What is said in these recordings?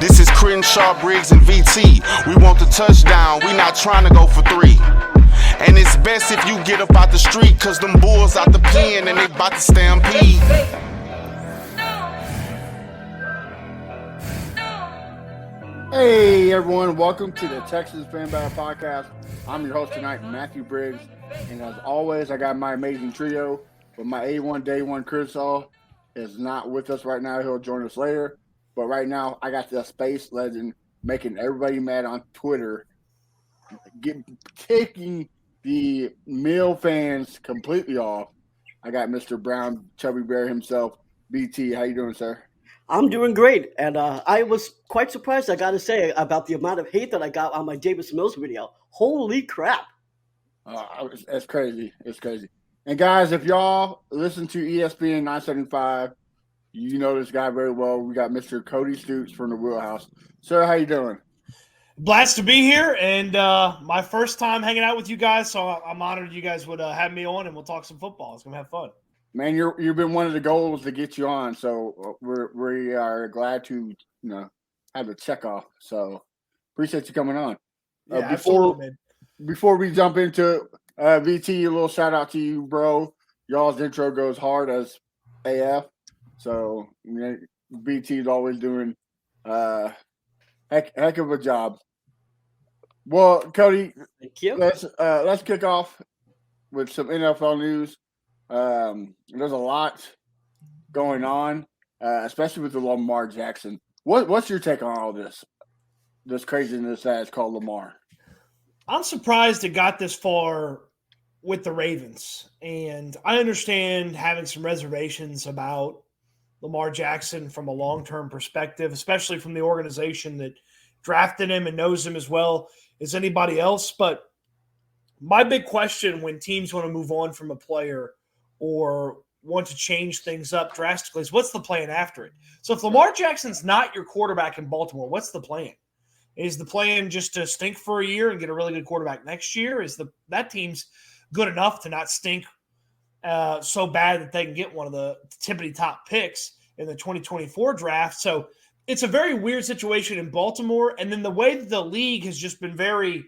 This is Crenshaw, Briggs, and VT. We want the touchdown, we not trying to go for 3. And it's best if you get up out the street, cause them bulls out the pen and they bout to stampede. Hey everyone, welcome to the Texans Fan Battle Podcast. I'm your host tonight, Matthew Briggs, and as always, I got my amazing trio. But my A1 Day 1 Crenshaw is not with us right now. He'll join us later. But right now, I got the space legend making everybody mad on Twitter, taking the male fans completely off. I got Mr. Brown, Chubby Bear himself. BT, how you doing, sir? I'm doing great, and I was quite surprised, I got to say, about the amount of hate that I got on my Davis Mills video. Holy crap. It's crazy. It's crazy. And guys, if y'all listen to ESPN 975, you know this guy very well. We got Mr. Cody Stoots from The Wheelhouse. Sir, how you doing? Blessed to be here, and my first time hanging out with you guys, so I'm honored you guys would have me on, and we'll talk some football. It's going to have fun. Man, you've been one of the goals to get you on, so we are glad to have the check off. So appreciate you coming on. Yeah, absolutely. Before we jump into VT, a little shout out to you, bro. Y'all's intro goes hard as AF. So BT is always doing heck of a job. Well, Cody, Thank you. Let's kick off with some NFL news. There's a lot going on, especially with the Lamar Jackson. What's your take on all this craziness that is called Lamar? I'm surprised it got this far with the Ravens, and I understand having some reservations about Lamar Jackson from a long-term perspective, especially from the organization that drafted him and knows him as well as anybody else. But my big question when teams want to move on from a player or want to change things up drastically is what's the plan after it? So if Lamar Jackson's not your quarterback in Baltimore, what's the plan? Is the plan just to stink for a year and get a really good quarterback next year? Is that team's good enough to not stink so bad that they can get one of the tippity top picks in the 2024 draft? So it's a very weird situation in Baltimore. And then the way that the league has just been very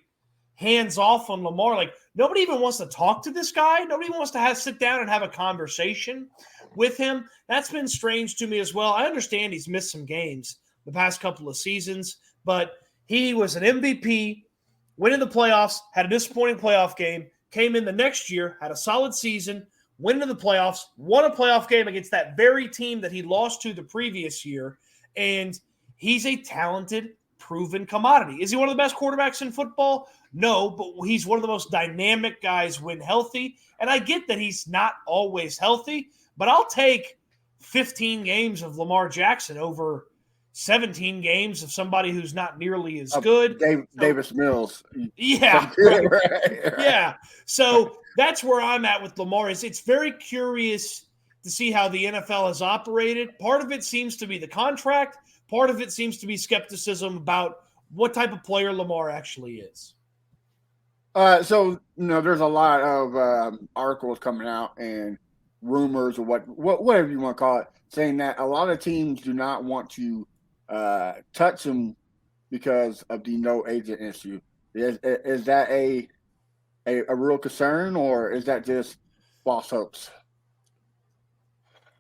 hands off on Lamar, like nobody even wants to talk to this guy. Nobody wants to sit down and have a conversation with him. That's been strange to me as well. I understand he's missed some games the past couple of seasons, but he was an MVP, went in the playoffs, had a disappointing playoff game, came in the next year, had a solid season, went into the playoffs, won a playoff game against that very team that he lost to the previous year, and he's a talented, proven commodity. Is he one of the best quarterbacks in football? No, but he's one of the most dynamic guys when healthy, and I get that he's not always healthy, but I'll take 15 games of Lamar Jackson over 17 games of somebody who's not nearly as good. Davis Mills. Yeah. Right. Yeah. So that's where I'm at with Lamar. It's very curious to see how the NFL has operated. Part of it seems to be the contract. Part of it seems to be skepticism about what type of player Lamar actually is. So there's a lot of articles coming out and rumors or whatever you want to call it, saying that a lot of teams do not want to touch him because of the no agent issue. Is that a real concern, or is that just false hopes?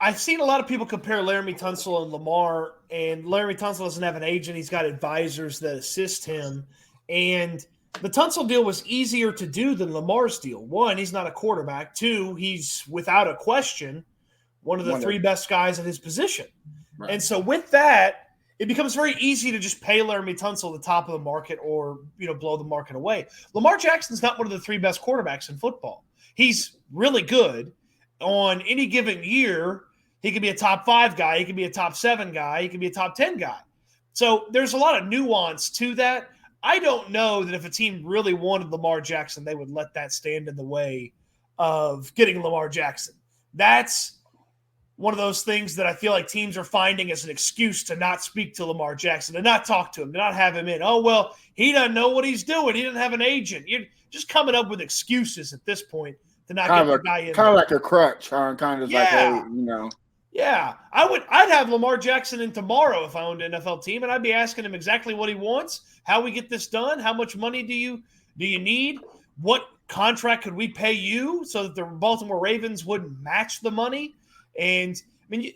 I've seen a lot of people compare Laramie Tunsil and Lamar, and Laramie Tunsil doesn't have an agent. He's got advisors that assist him. And the Tunsil deal was easier to do than Lamar's deal. One, he's not a quarterback. Two, he's without a question one of the three best guys at his position. Right. And so with that, it becomes very easy to just pay Laramie Tunsil the top of the market or, blow the market away. Lamar Jackson's not one of the three best quarterbacks in football. He's really good. On any given year, he could be a top 5 guy. He could be a top 7 guy. He could be a top 10 guy. So there's a lot of nuance to that. I don't know that if a team really wanted Lamar Jackson, they would let that stand in the way of getting Lamar Jackson. That's one of those things that I feel like teams are finding as an excuse to not speak to Lamar Jackson, to not talk to him, to not have him in. Oh, well, he doesn't know what he's doing. He doesn't have an agent. You're just coming up with excuses at this point to not get the guy in. Kind of like a crutch, kind of like, hey, Yeah, I'd have Lamar Jackson in tomorrow if I owned an NFL team, and I'd be asking him exactly what he wants, how we get this done, how much money do you need, what contract could we pay you so that the Baltimore Ravens wouldn't match the money. And I mean,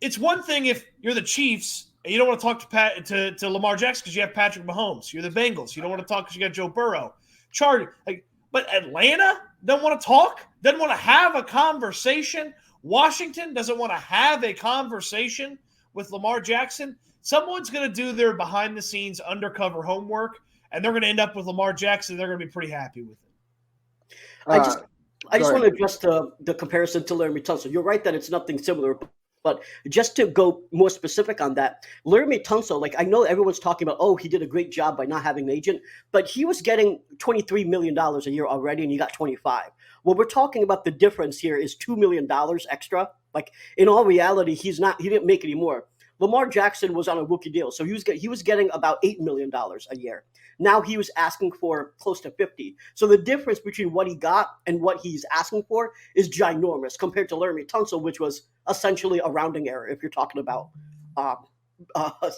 it's one thing if you're the Chiefs and you don't want to talk to Lamar Jackson because you have Patrick Mahomes. You're the Bengals. You don't want to talk because you got Joe Burrow. But Atlanta doesn't want to talk, doesn't want to have a conversation. Washington doesn't want to have a conversation with Lamar Jackson. Someone's going to do their behind-the-scenes undercover homework, and they're going to end up with Lamar Jackson. They're going to be pretty happy with it. I just want to address the comparison to Laramie Tunsil. You're right that it's nothing similar, but just to go more specific on that, Laramie Tunsil, like I know everyone's talking about, oh, he did a great job by not having an agent, but he was getting $23 million a year already, and he got 25. What we're talking about, the difference here is $2 million extra. Like in all reality, he didn't make any more. Lamar Jackson was on a rookie deal, so he was getting about $8 million a year. Now he was asking for close to 50. So the difference between what he got and what he's asking for is ginormous compared to Laramie Tunsil, which was essentially a rounding error if you're talking about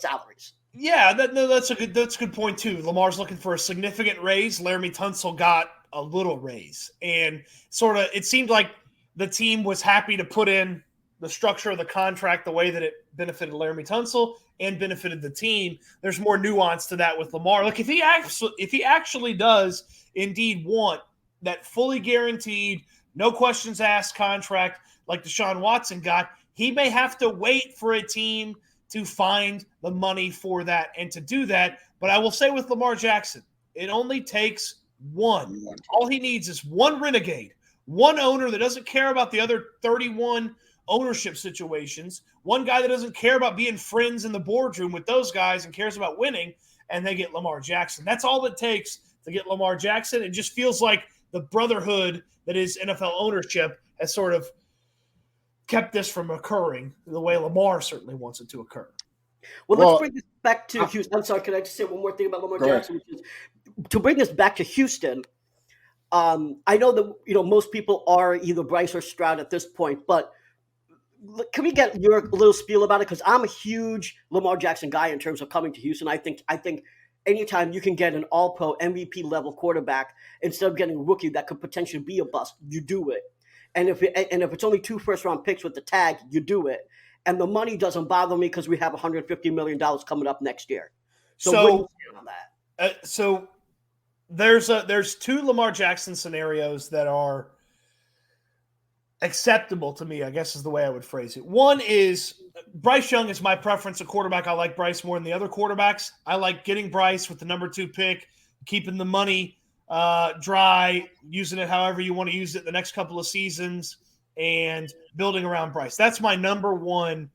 salaries. Yeah, that's a good point too. Lamar's looking for a significant raise. Laramie Tunsil got a little raise, and sort of it seemed like the team was happy to put in the structure of the contract the way that it benefited Laramie Tunsil and benefited the team. There's more nuance to that with Lamar. Look, if he actually does indeed want that fully guaranteed, no questions asked contract like Deshaun Watson got, he may have to wait for a team to find the money for that and to do that. But I will say with Lamar Jackson, it only takes one. All he needs is one renegade, one owner that doesn't care about the other 31 ownership situations, one guy that doesn't care about being friends in the boardroom with those guys and cares about winning, and they get Lamar Jackson. That's all it takes to get Lamar Jackson. It just feels like the brotherhood that is NFL ownership has sort of kept this from occurring the way Lamar certainly wants it to occur. Well, let's bring this back to Houston. I'm sorry, can I just say one more thing about Lamar Jackson? Which is, to bring this back to Houston, I know that most people are either Bryce or Stroud at this point, but can we get your little spiel about it? Because I'm a huge Lamar Jackson guy in terms of coming to Houston. I think anytime you can get an all-pro MVP level quarterback instead of getting a rookie that could potentially be a bust, you do it. And if it's only 2 first-round picks with the tag, you do it. And the money doesn't bother me because we have $150 million coming up next year. So what do you say on that? So there's 2 Lamar Jackson scenarios that are acceptable to me, I guess is the way I would phrase it. One is Bryce Young is my preference, a quarterback. I like Bryce more than the other quarterbacks. I like getting Bryce with the number 2 pick, keeping the money dry, using it however you want to use it the next couple of seasons, and building around Bryce. That's my number one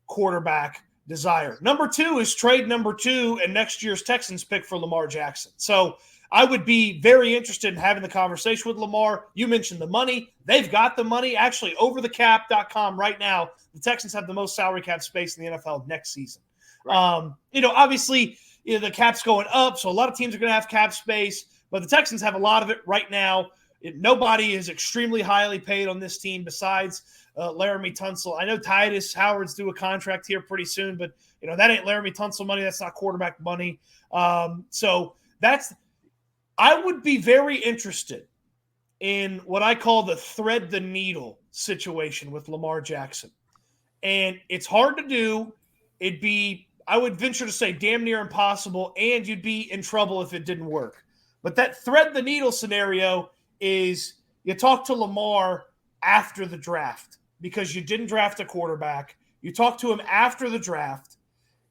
quarterback desire. Number 2 is trade number 2 and next year's Texans pick for Lamar Jackson. So I would be very interested in having the conversation with Lamar. You mentioned the money. They've got the money. Actually, overthecap.com right now, the Texans have the most salary cap space in the NFL next season. Right. Obviously, the cap's going up, so a lot of teams are going to have cap space, but the Texans have a lot of it right now. Nobody is extremely highly paid on this team besides Laramie Tunsil. I know Titus Howard's due a contract here pretty soon, but that ain't Laramie Tunsil money. That's not quarterback money. So I would be very interested in what I call the thread the needle situation with Lamar Jackson. And it's hard to do. I would venture to say damn near impossible, and you'd be in trouble if it didn't work. But that thread the needle scenario is you talk to Lamar after the draft because you didn't draft a quarterback. You talk to him after the draft.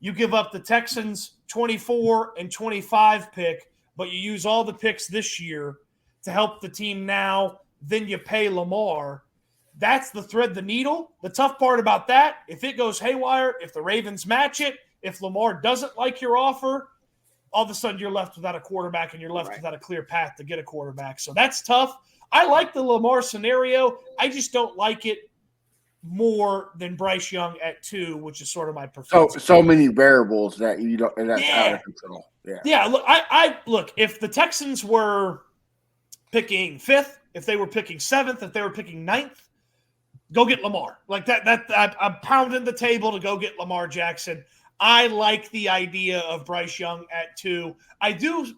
You give up the Texans 24 and 25 pick, but you use all the picks this year to help the team now. Then you pay Lamar. That's the thread the needle. The tough part about that, if it goes haywire, if the Ravens match it, if Lamar doesn't like your offer, all of a sudden you're left without a quarterback and you're left without a clear path to get a quarterback. So that's tough. I like the Lamar scenario. I just don't like it more than Bryce Young at 2, which is sort of my preference. So many variables that you don't. That's out of control. Yeah. Look, if the Texans were picking 5th, if they were picking 7th, if they were picking 9th, go get Lamar. Like that I'm pounding the table to go get Lamar Jackson. I like the idea of Bryce Young at 2. I do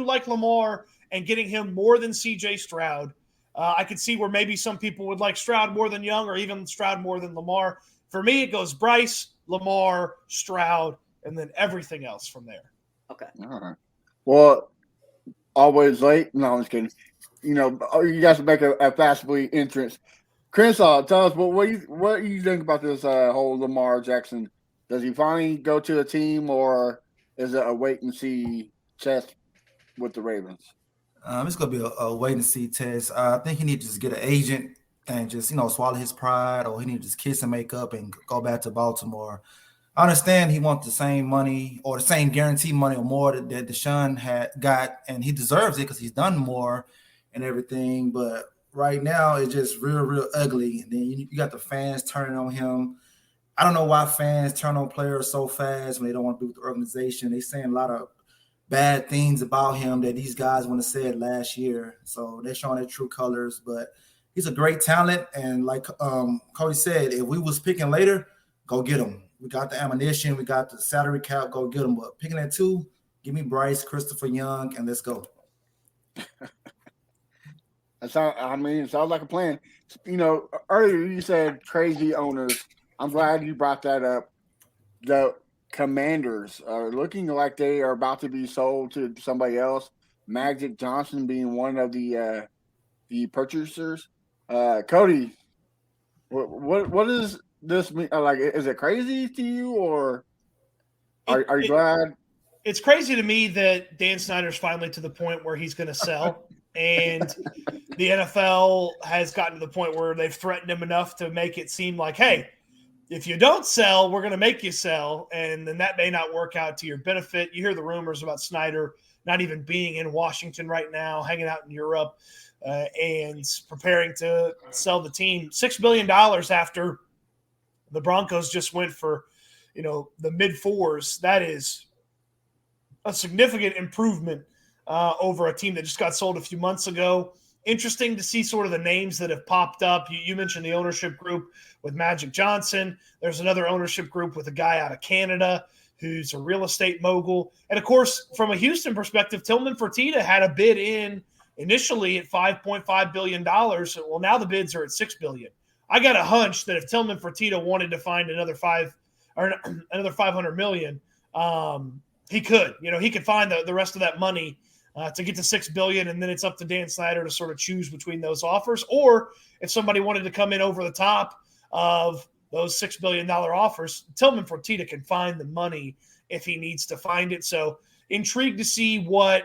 like Lamar and getting him more than CJ Stroud. I could see where maybe some people would like Stroud more than Young or even Stroud more than Lamar. For me, it goes Bryce, Lamar, Stroud, and then everything else from there. Okay. All right. Well, always late. No, I'm just kidding. You guys make a fast-moving entrance. Crenshaw, tell us what do you think about this whole Lamar Jackson? Does he finally go to a team, or is it a wait-and-see test with the Ravens? It's going to be a wait-and-see test. I think he needs to just get an agent and just, swallow his pride, or he needs to just kiss and make up and go back to Baltimore. I understand he wants the same money or the same guaranteed money or more that Deshaun had got, and he deserves it because he's done more and everything. But right now, it's just real, real ugly. And then you got the fans turning on him. I don't know why fans turn on players so fast when they don't want to be with the organization. They're saying a lot of bad things about him that these guys want to say it last year. So they're showing their true colors. But he's a great talent. And like Cody said, if we was picking later, go get him. We got the ammunition. We got the salary cap. Go get him. But picking at 2, give me Bryce, Christopher Young, and let's go. It sounds like a plan. Earlier you said crazy owners. I'm glad you brought that up. The Commanders are looking like they are about to be sold to somebody else. Magic Johnson being one of the purchasers. Cody, what does this mean? Like, is it crazy to you, or are you glad? It's crazy to me that Dan Snyder's finally to the point where he's going to sell. And the NFL has gotten to the point where they've threatened him enough to make it seem like, hey, if you don't sell, we're going to make you sell. And then that may not work out to your benefit. You hear the rumors about Snyder not even being in Washington right now, hanging out in Europe and preparing to sell the team. $6 billion after the Broncos just went for, the mid-4s. That is a significant improvement over a team that just got sold a few months ago. Interesting to see sort of the names that have popped up. You mentioned the ownership group with Magic Johnson. There's another ownership group with a guy out of Canada who's a real estate mogul. And, of course, from a Houston perspective, Tillman Fertitta had a bid in initially at $5.5 billion. Well, now the bids are at $6 billion. I got a hunch that if Tillman Fertitta wanted to find another $500 million, he could. He could find the rest of that money to get to $6 billion, and then it's up to Dan Snyder to sort of choose between those offers. Or if somebody wanted to come in over the top of those $6 billion offers, Tillman Fertitta can find the money if he needs to find it. So intrigued to see what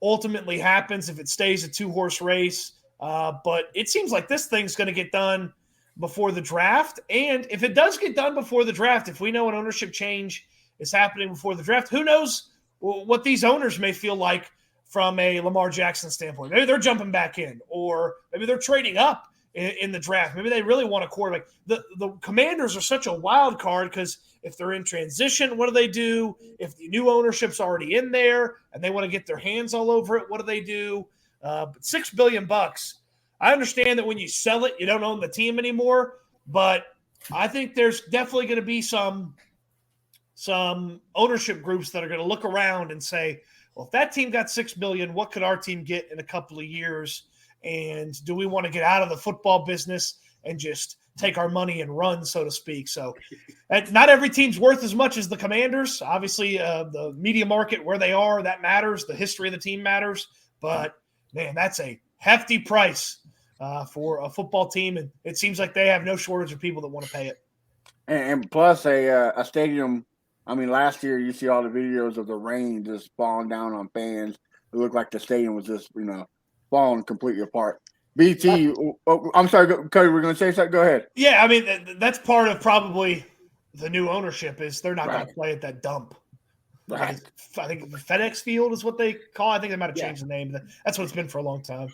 ultimately happens if it stays a 2-horse race. But it seems like this thing's going to get done before the draft. And if it does get done before the draft, if we know an ownership change is happening before the draft, who knows what these owners may feel like from a Lamar Jackson standpoint. Maybe they're jumping back in, or maybe they're trading up in the draft. Maybe they really want a quarterback. The Commanders are such a wild card because if they're in transition, what do they do? If the new ownership's already in there and they want to get their hands all over it, what do they do? But $6 billion. I understand that when you sell it, you don't own the team anymore, but I think there's definitely going to be some ownership groups that are going to look around and say, well, if that team got $6 billion, what could our team get in a couple of years? And do we want to get out of the football business and just take our money and run, so to speak? So not every team's worth as much as the Commanders. Obviously, the media market, where they are, that matters. The history of the team matters. But, man, that's a hefty price for a football team. And it seems like they have no shortage of people that want to pay it. And plus a stadium. I mean, last year you see all the videos of the rain just falling down on fans. It looked like the stadium was just, falling completely apart. BT, I'm sorry, Cody, we're going to say something? Go ahead. Yeah, I mean, that's part of probably the new ownership is they're not going to play at that dump. Right. I think FedEx Field is what they call it. I think they might have changed the name. That's what it's been for a long time.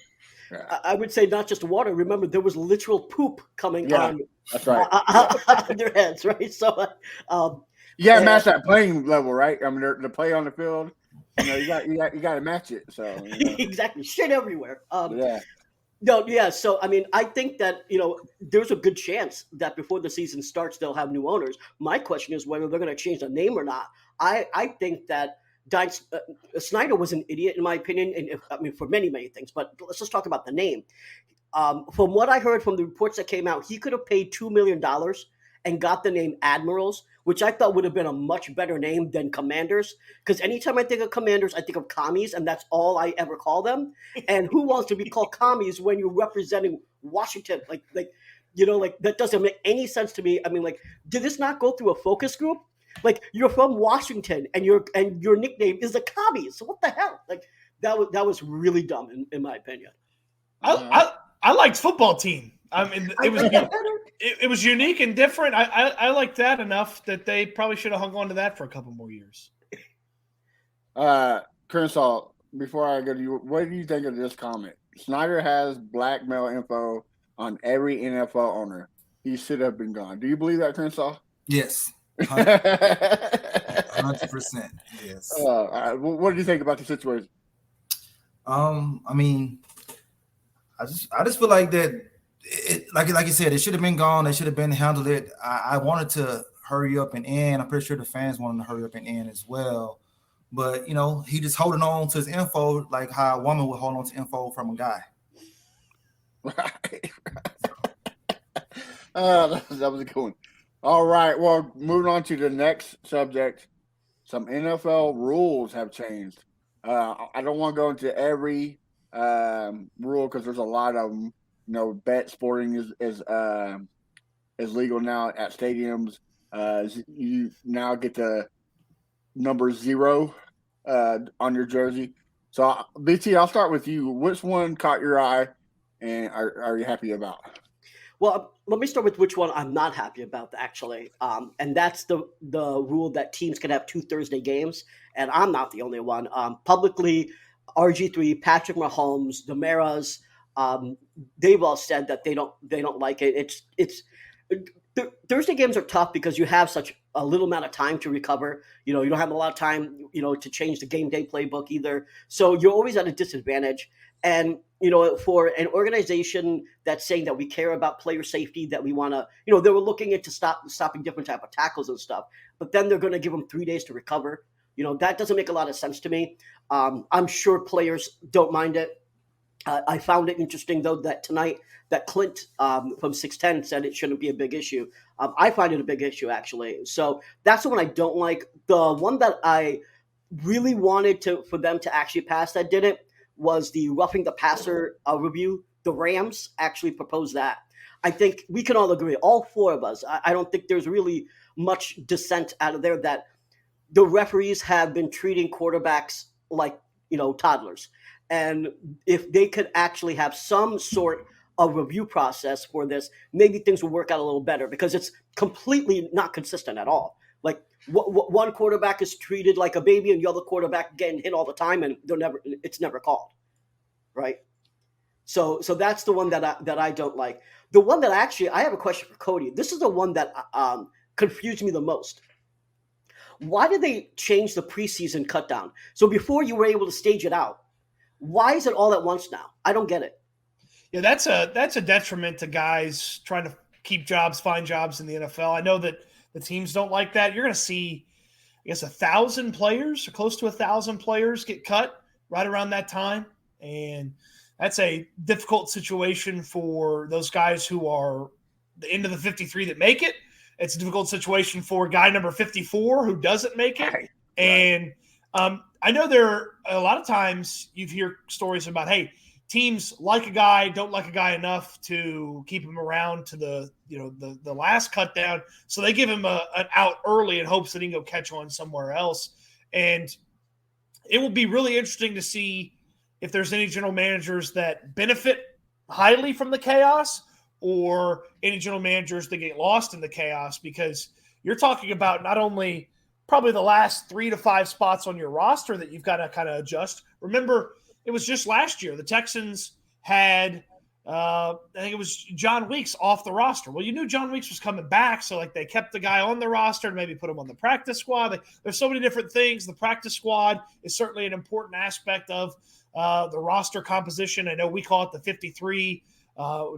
Yeah. I would say not just water. Remember, there was literal poop coming on. That's right. On their heads, right? So, you got to match that playing level, right? I mean, the play on the field, you got to match it. So exactly, shit everywhere. No, yeah. So, I mean, I think that, there's a good chance that before the season starts, they'll have new owners. My question is whether they're going to change the name or not. I think that Snyder was an idiot, in my opinion, and for many, many things. But let's just talk about the name. From what I heard from the reports that came out, he could have paid $2 million and got the name Admirals, which I thought would have been a much better name than Commanders. Because anytime I think of Commanders, I think of commies, and that's all I ever call them. And who wants to be called commies when you're representing Washington? Like that doesn't make any sense to me. I mean, like, did this not go through a focus group? Like, you're from Washington, and your nickname is the commies. So what the hell? Like, that was really dumb in my opinion. I liked football team. I mean, it was unique and different. I liked that enough that they probably should have hung on to that for a couple more years. Crenshaw, before I go to you, what do you think of this comment? Snyder has blackmail info on every NFL owner. He should have been gone. Do you believe that, Crenshaw? Yes. 100%. Yes. What do you think about the situation? I mean, I just feel like that. Like you said, it should have been gone. They should have been handled it. I wanted to hurry up and end. I'm pretty sure the fans wanted to hurry up and end as well. But he just holding on to his info like how a woman would hold on to info from a guy. Right. That was a good one. All right. Well, moving on to the next subject. Some NFL rules have changed. I don't want to go into every rule because there's a lot of them. Bet sporting is legal now at stadiums. You now get the number 0 on your jersey. So, BT, I'll start with you. Which one caught your eye, and are you happy about? Well, let me start with which one I'm not happy about, actually. And that's the rule that teams can have 2 Thursday games, and I'm not the only one. Publicly, RG3, Patrick Mahomes, the Maras, they've all said that they don't like it. Thursday games are tough because you have such a little amount of time to recover. You don't have a lot of time, to change the game day playbook either. So you're always at a disadvantage. And, for an organization that's saying that we care about player safety, that we want to, they were looking into stopping different type of tackles and stuff, but then they're going to give them 3 days to recover. That doesn't make a lot of sense to me. I'm sure players don't mind it. I found it interesting, though, that tonight that Clint from 610 said it shouldn't be a big issue. I find it a big issue, actually. So that's the one I don't like. The one that I really wanted for them to actually pass that didn't was the roughing the passer review. The Rams actually proposed that. I think we can all agree, all 4 of us. I don't think there's really much dissent out of there that the referees have been treating quarterbacks like, toddlers. And if they could actually have some sort of review process for this, maybe things will work out a little better, because it's completely not consistent at all. Like one quarterback is treated like a baby and the other quarterback getting hit all the time, and it's never called. Right. So that's the one that I don't like. The one that I have a question for Cody. This is the one that confused me the most. Why did they change the preseason cut down? So before you were able to stage it out, why is it all at once now? I don't get it. Yeah, that's a detriment to guys trying to keep jobs, find jobs in the NFL. I know that the teams don't like that. You're going to see, I guess, 1,000 players or close to 1,000 players get cut right around that time. And that's a difficult situation for those guys who are the end of the 53 that make it. It's a difficult situation for guy number 54 who doesn't make it. Right. And I know there are a lot of times you hear stories about, hey, teams like a guy, don't like a guy enough to keep him around to the last cut down. So they give him an out early in hopes that he can go catch on somewhere else. And it will be really interesting to see if there's any general managers that benefit highly from the chaos, or any general managers that get lost in the chaos, because you're talking about not only probably the last 3 to 5 spots on your roster that you've got to kind of adjust. Remember, it was just last year. The Texans had, I think it was John Weeks off the roster. Well, you knew John Weeks was coming back, so they kept the guy on the roster and maybe put him on the practice squad. There's so many different things. The practice squad is certainly an important aspect of the roster composition. I know we call it the 53.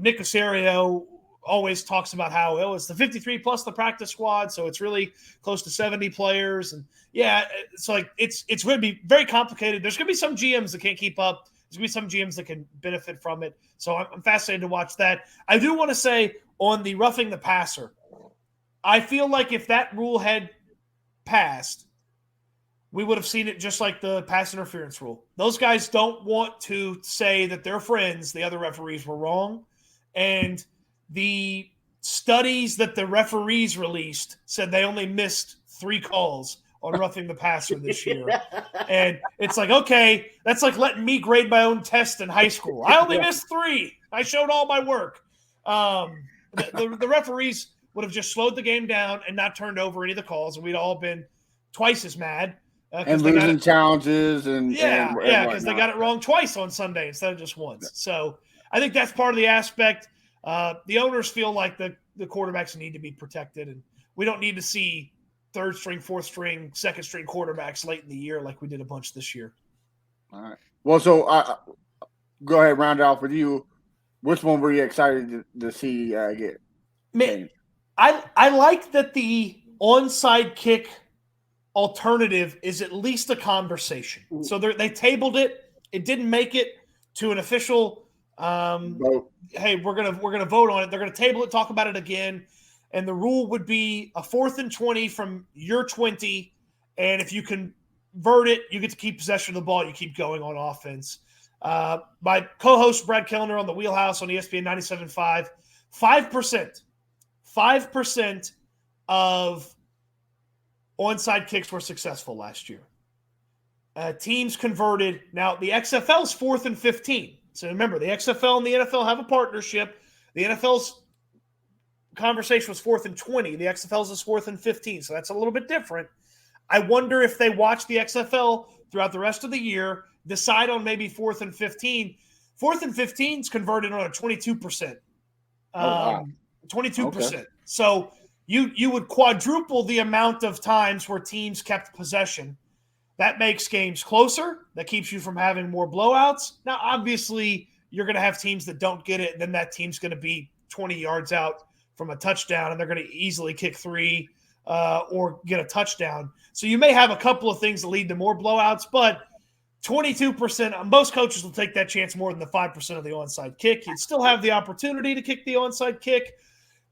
Nick Caserio always talks about how it's the 53 plus the practice squad, so it's really close to 70 players. And yeah, it's like it's going to be very complicated. There's going to be some GMs that can't keep up. There's going to be some GMs that can benefit from it. So I'm fascinated to watch that. I do want to say on the roughing the passer, I feel like if that rule had passed, we would have seen it just like the pass interference rule. Those guys don't want to say that their friends, the other referees, were wrong. And the studies that the referees released said they only missed 3 calls on roughing the passer this year. And it's like, okay, that's like letting me grade my own test in high school. I only missed 3. I showed all my work. The referees would have just slowed the game down and not turned over any of the calls, and we'd all been twice as mad. And losing challenges because they got it wrong twice on Sunday instead of just once. Yeah. So I think that's part of the aspect. The owners feel like the quarterbacks need to be protected, and we don't need to see third string, fourth string, second string quarterbacks late in the year like we did a bunch this year. All right. Well, so go ahead, round it off with you. Which one were you excited to see get? I like that the onside kick alternative is at least a conversation. So they tabled it. It didn't make it to an official vote. Hey, we're gonna vote on it. They're gonna table it, talk about it again, and the rule would be a 4th and 20 from your 20, and if you convert it, you get to keep possession of the ball. You keep going on offense. My co-host Brad Kellner on the Wheelhouse on ESPN 97.5, 5% of onside kicks were successful last year. Teams converted. Now, the XFL's 4th and 15. So remember, the XFL and the NFL have a partnership. The NFL's conversation was 4th and 20. The XFL's is 4th and 15. So that's a little bit different. I wonder if they watch the XFL throughout the rest of the year, decide on maybe 4th and 15. 4th and 15 is converted on a 22%. 22%. Okay. So you would quadruple the amount of times where teams kept possession. That makes games closer. That keeps you from having more blowouts. Now, obviously, you're going to have teams that don't get it, and then that team's going to be 20 yards out from a touchdown, and they're going to easily kick 3 or get a touchdown. So you may have a couple of things that lead to more blowouts, but 22%, most coaches will take that chance more than the 5% of the onside kick. You'd still have the opportunity to kick the onside kick.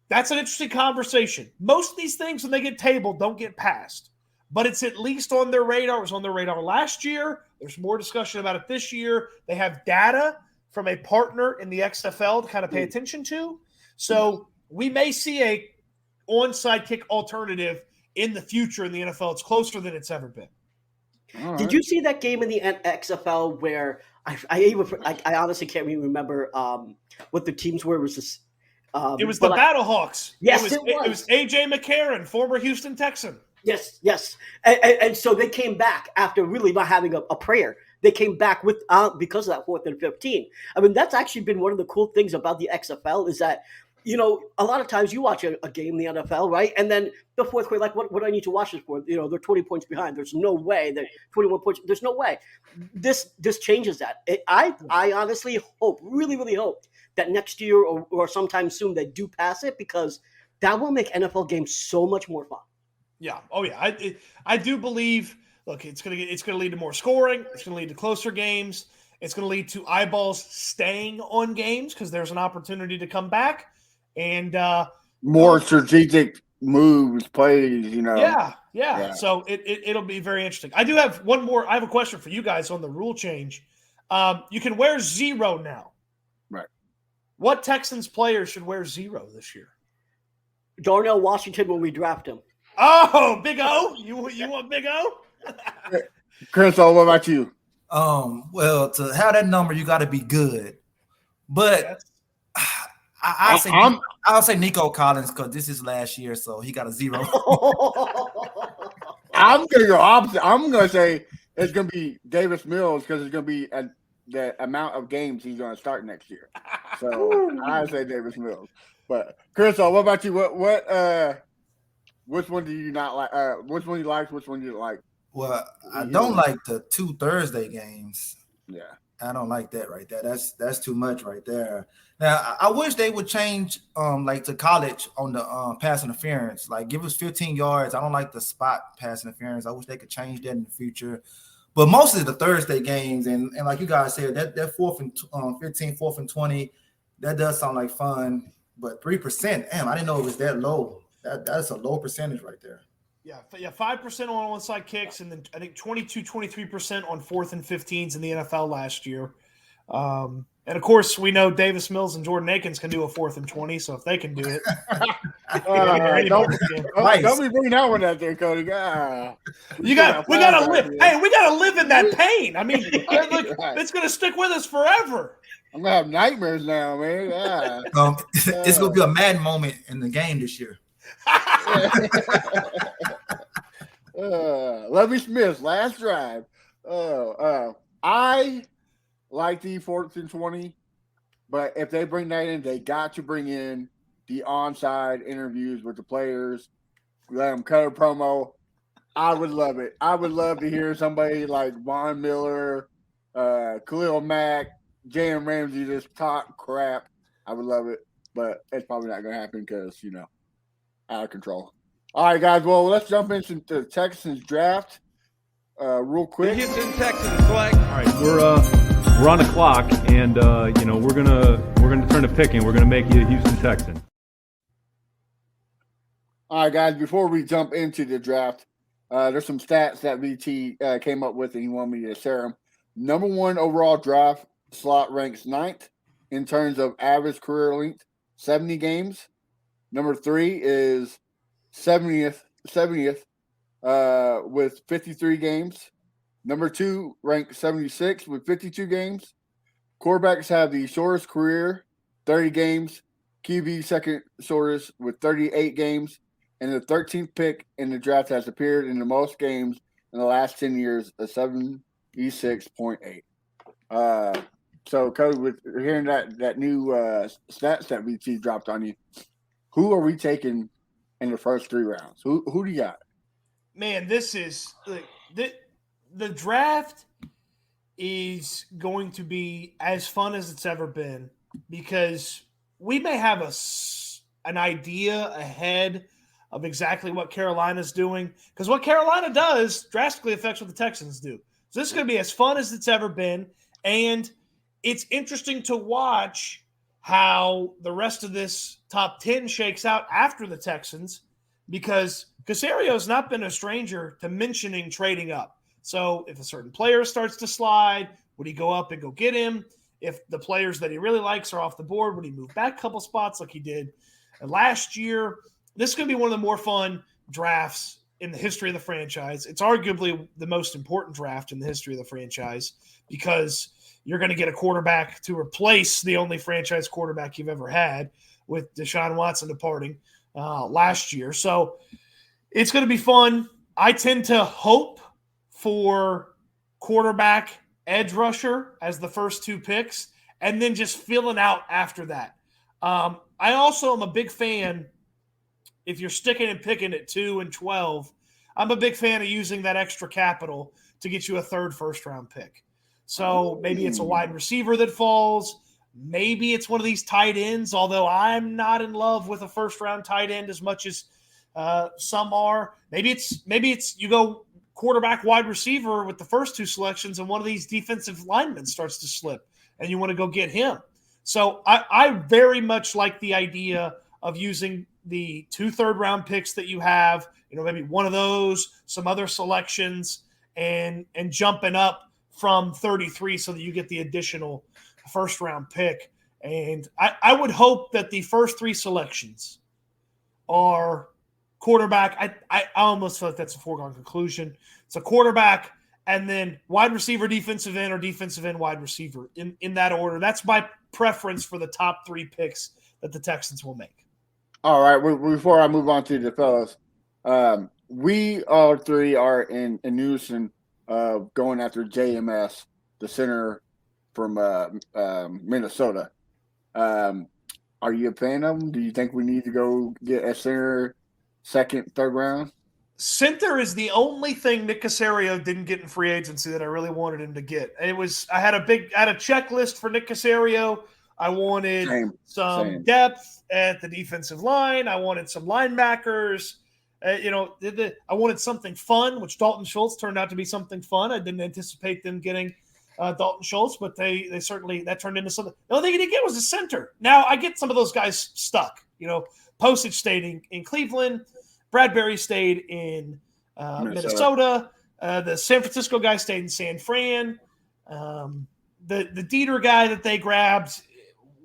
That's an interesting conversation. Most of these things, when they get tabled, don't get passed. But it's at least on their radar. It was on their radar last year. There's more discussion about it this year. They have data from a partner in the XFL to kind of pay attention to. So we may see a onside kick alternative in the future in the NFL. It's closer than it's ever been. Right. Did you see that game in the XFL where I honestly can't even remember what the teams were? It was this. It was the Battlehawks. Yes, it was A.J. McCarron, former Houston Texan. Yes. And so they came back after really not having a prayer. They came back with because of that 4th and 15. I mean, that's actually been one of the cool things about the XFL is that, you know, a lot of times you watch a game in the NFL, right? And then the fourth quarter, like, what do I need to watch this for? You know, they're 20 points behind. There's no way. They're 21 points. There's no way. This changes that. I honestly hope, really, really hope that next year or sometime soon they do pass it because that will make NFL games so much more fun. Yeah. Oh, yeah. I do believe. Look, it's gonna lead to more scoring. It's gonna lead to closer games. It's gonna lead to eyeballs staying on games because there's an opportunity to come back and more strategic moves, plays. You know. Yeah. So it'll be very interesting. I do have one more. I have a question for you guys on the rule change. You can wear 0 now. Right. What Texans players should wear 0 this year? Darnell Washington when we draft him. Oh, Big O? You want Big O? Chris, what about you? Well, to have that number, you got to be good. But I'll say Nico Collins because this is last year, so he got a 0. I'm gonna go opposite. I'm gonna say it's gonna be Davis Mills because it's gonna be the amount of games he's gonna start next year. So I say Davis Mills. But Chris, what about you? What which one do you not like? Which one you like? Which one you like? Well, I don't like the 2 Thursday games. Yeah. I don't like that right there. That's too much right there. Now I wish they would change like to college on the pass interference. Like give us 15 yards. I don't like the spot pass interference. I wish they could change that in the future. But mostly the Thursday games and like you guys said, that 4th and 15, 4th and 20, that does sound like fun. But 3%, damn, I didn't know it was that low. That's a low percentage right there. Yeah, 5% on onside kicks, and then I think 23% on 4th and 15s in the NFL last year. And of course, we know Davis Mills and Jordan Akins can do a 4th and 20. So if they can do it, don't be bringing that one out there, Cody. We gotta live. Hey, we gotta live in that pain. I mean, it's gonna stick with us forever. I'm gonna have nightmares now, man. Yeah. It's gonna be a mad moment in the game this year. Lovie Smith's last drive. I like the 4th and 20, but if they bring that in, they got to bring in the onside interviews with the players. Let them cut a promo. I would love it. I would love to hear somebody like Von Miller, Khalil Mack, Jalen Ramsey just talk crap. I would love it, but it's probably not going to happen because, out of control. All right, guys. Well, let's jump into the Texans draft real quick. Houston Texans flag. All right, we're on the clock, and we're gonna turn to picking. We're gonna make you a Houston Texan. All right, guys. Before we jump into the draft, there's some stats that VT came up with, and he wanted me to share them. Number 1 overall draft slot ranks 9th in terms of average career length, 70 games. Number 3 is 70th with 53 games. Number 2 ranked 76 with 52 games. Quarterbacks have the shortest career, 30 games. QB second shortest with 38 games. And the 13th pick in the draft has appeared in the most games in the last 10 years, a 76.8. So, Cody, with hearing that new stats that VT dropped on you, who are we taking in the first 3 rounds? Who do you got? Man, this is the draft is going to be as fun as it's ever been because we may have an idea ahead of exactly what Carolina's doing because what Carolina does drastically affects what the Texans do. So this is going to be as fun as it's ever been, and it's interesting to watch how the rest of this top 10 shakes out after the Texans because Casario's not been a stranger to mentioning trading up. So if a certain player starts to slide, would he go up and go get him? If the players that he really likes are off the board, would he move back a couple spots like he did last year? This is going to be one of the more fun drafts in the history of the franchise. It's arguably the most important draft in the history of the franchise because you're going to get a quarterback to replace the only franchise quarterback you've ever had with Deshaun Watson departing last year. So it's going to be fun. I tend to hope for quarterback, edge rusher as the first 2 picks, and then just filling out after that. I also am a big fan, if you're sticking and picking at 2 and 12, I'm a big fan of using that extra capital to get you a 3rd first-round pick. So maybe it's a wide receiver that falls. Maybe it's one of these tight ends, although I'm not in love with a first-round tight end as much as some are. Maybe it's you go quarterback, wide receiver with the first 2 selections, and one of these defensive linemen starts to slip, and you want to go get him. So I very much like the idea of using the 2 third-round picks that you have, maybe one of those, some other selections, and jumping up from 33 so that you get the additional first-round pick. And I would hope that the first 3 selections are quarterback. I almost feel like that's a foregone conclusion. It's a quarterback and then wide receiver, defensive end, or defensive end, wide receiver in that order. That's my preference for the top 3 picks that the Texans will make. All right. Before I move on to the fellas, we all 3 are in unison going after JMS, the center from Minnesota. Are you a fan of him? Do you think we need to go get a center 2nd, 3rd round? center is the only thing Nick Caserio didn't get in free agency that I really wanted him to get. I had a checklist for Nick Caserio. I wanted some depth at the defensive line. I wanted some linebackers. I wanted something fun, which Dalton Schultz turned out to be something fun. I didn't anticipate them getting Dalton Schultz, but they certainly that turned into something. The only thing he didn't get was a center. Now I get some of those guys stuck. Postage stayed in Cleveland. Bradbury stayed in Minnesota. The San Francisco guy stayed in San Fran. The Dieter guy that they grabbed,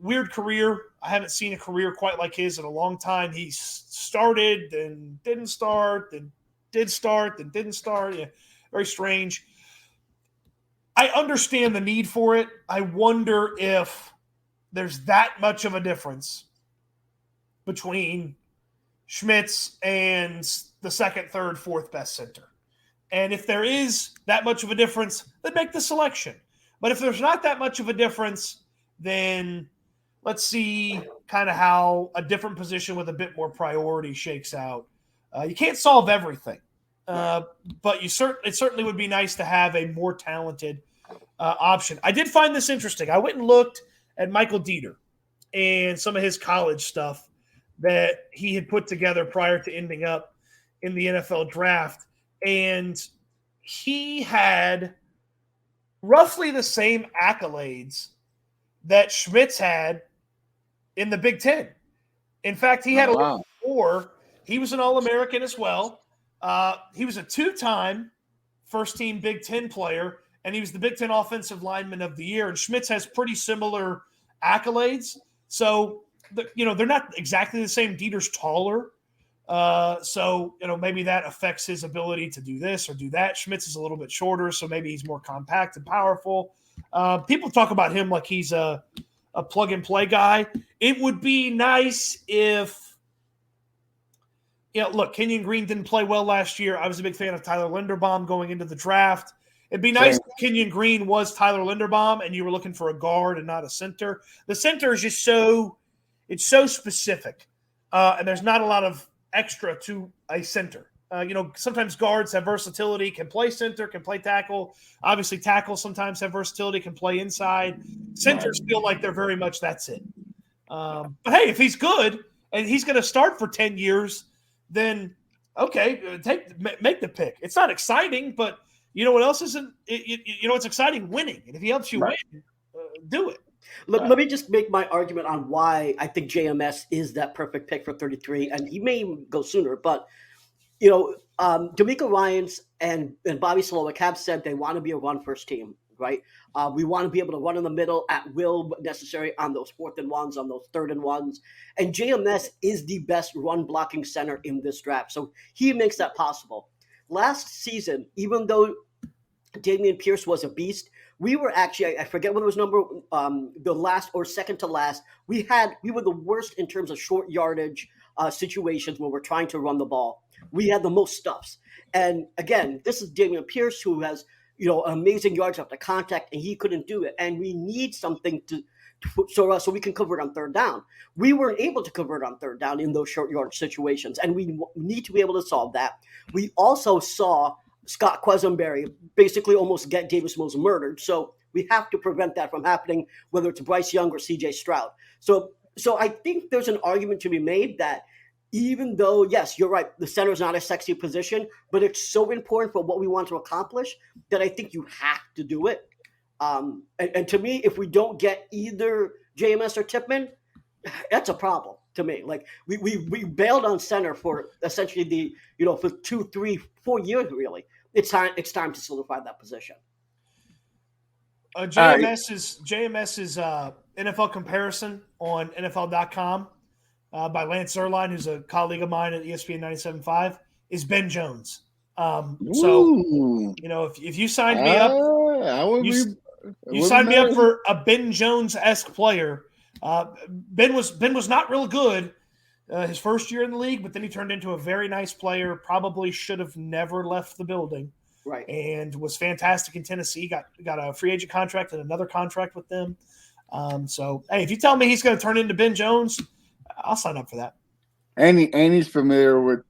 weird career. I haven't seen a career quite like his in a long time. He started and didn't start, then did start, then didn't start. Yeah, very strange. I understand the need for it. I wonder if there's that much of a difference between Schmitz and the second, third, fourth best center. And if there is that much of a difference, then make the selection. But if there's not that much of a difference, then let's see kind of how a different position with a bit more priority shakes out. You can't solve everything, but it certainly would be nice to have a more talented option. I did find this interesting. I went and looked at Michael Dieter and some of his college stuff that he had put together prior to ending up in the NFL draft. And he had roughly the same accolades that Schmitz had in the Big Ten. In fact, he had a little more. He was an All-American as well. He was a two-time first-team Big Ten player, and he was the Big Ten Offensive Lineman of the Year. And Schmitz has pretty similar accolades. So, they're not exactly the same. Dieter's taller. So maybe that affects his ability to do this or do that. Schmitz is a little bit shorter, so maybe he's more compact and powerful. People talk about him like he's a plug-and-play guy. It would be nice if look, Kenyon Green didn't play well last year. I was a big fan of Tyler Linderbaum going into the draft. It'd be nice if Kenyon Green was Tyler Linderbaum and you were looking for a guard and not a center. The center is just so specific, and there's not a lot of extra to a center. Sometimes guards have versatility, can play center, can play tackle. Obviously, tackles sometimes have versatility, can play inside. Centers feel like they're very much that's it. But hey, if he's good and he's going to start for 10 years, then okay, make the pick. It's not exciting, but you know what else isn't? It's exciting winning. And if he helps you win, do it. Let me just make my argument on why I think JMS is that perfect pick for 33, and he may even go sooner. But DeMeco Ryans and Bobby Slowick have said they want to be a run-first team, right? We want to be able to run in the middle at will necessary on those 4th and 1s, on those 3rd and 1s. And JMS is the best run-blocking center in this draft, so he makes that possible. Last season, even though Dameon Pierce was a beast, we were actually, I forget what it was the last or second to last. We were the worst in terms of short yardage situations when we're trying to run the ball. We had the most stuffs. And again, this is Dameon Pierce, who has, amazing yards after contact, and he couldn't do it. And we need something so we can convert on 3rd down. We weren't able to convert on 3rd down in those short yardage situations, and we need to be able to solve that. We also saw Scott Quesenberry basically almost get Davis Mills murdered. So we have to prevent that from happening, whether it's Bryce Young or CJ Stroud. So I think there's an argument to be made that even though, yes, you're right, the center is not a sexy position, but it's so important for what we want to accomplish that I think you have to do it. And to me, if we don't get either JMS or Tippmann, that's a problem to me. Like we bailed on center for essentially for 2, 3, 4 years, really. It's time to solidify that position. JMS's NFL comparison on NFL.com by Lance Zierlein, who's a colleague of mine at ESPN 97.5, is Ben Jones. If you signed me up, you signed me up for a Ben Jones-esque player. Ben was not real good his first year in the league, but then he turned into a very nice player. Probably should have never left the building, right? And was fantastic in Tennessee. Got a free agent contract and another contract with them. So hey, if you tell me he's going to turn into Ben Jones, I'll sign up for that. And he's familiar with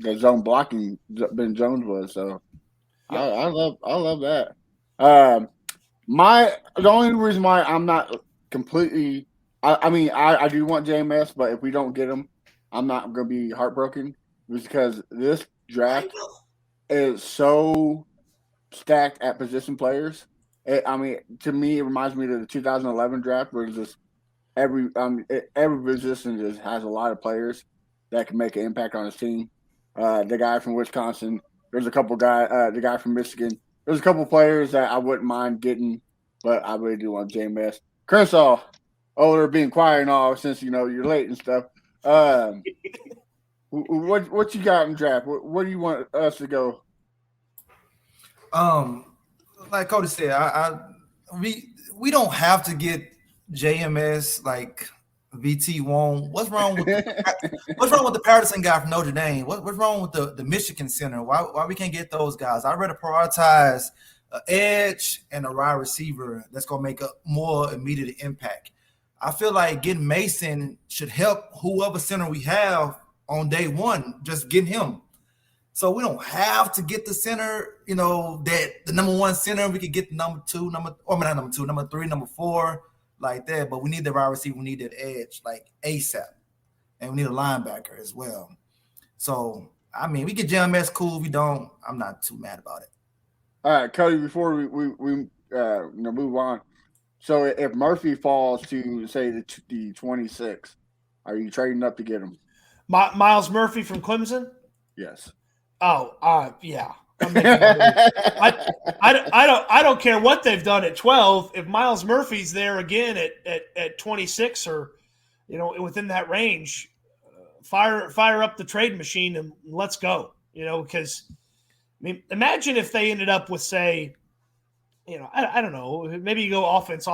the zone blocking Ben Jones was. So Yep. I love that. The only reason why I'm not completely, I mean, I do want JMS, but if we don't get him, I'm not going to be heartbroken because this draft is so stacked at position players. To me, it reminds me of the 2011 draft where it's just every position just has a lot of players that can make an impact on his team. The guy from Wisconsin, there's a couple the guy from Michigan. There's a couple players that I wouldn't mind getting, but I really do want JMS. Crenshaw, they're being quiet and all since you're late and stuff. What you got in draft? What do you want us to go? Like Cody said, we don't have to get JMS like VT won't. What's wrong with the Patterson guy from Notre Dame? What's wrong with the Michigan center? Why we can't get those guys? I'd rather prioritize an edge and a wide receiver that's gonna make a more immediate impact. I feel like getting Mason should help whoever center we have on day one, just getting him. So we don't have to get the center, that the number one center. We could get the number three, number four, like that. But we need the wide receiver. We need that edge, like ASAP. And we need a linebacker as well. So, I mean, we get JMS, cool. We don't. I'm not too mad about it. All right, Cody, before we move on. So if Murphy falls to, say, the 26, are you trading up to get him? Miles Murphy from Clemson? Yes. Oh, yeah. I don't care what they've done at 12. If Miles Murphy's there again at 26 or within that range, fire up the trade machine and let's go. Because imagine if they ended up with, say, I don't know, maybe you go offense,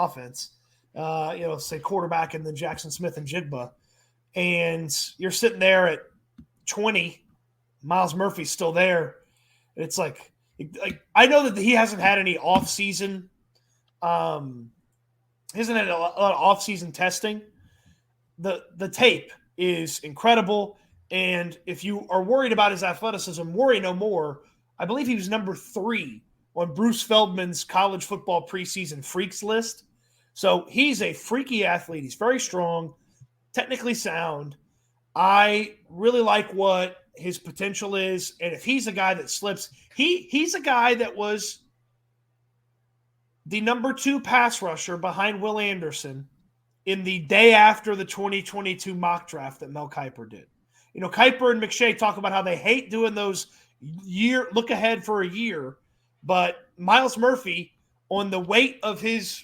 say quarterback and then Jackson Smith and Jigba, and you're sitting there at 20. Miles Murphy's still there. It's like I know that he hasn't had any off-season. He hasn't had a lot of off-season testing. The tape is incredible, and if you are worried about his athleticism, worry no more. I believe he was number 3 on Bruce Feldman's college football preseason freaks list. So he's a freaky athlete. He's very strong, technically sound. I really like what his potential is, and if he's a guy that slips, he's a guy that was the number 2 pass rusher behind Will Anderson in the day after the 2022 mock draft that Mel Kiper did. Kiper and McShay talk about how they hate doing those look ahead for a year, but Miles Murphy, on the weight of his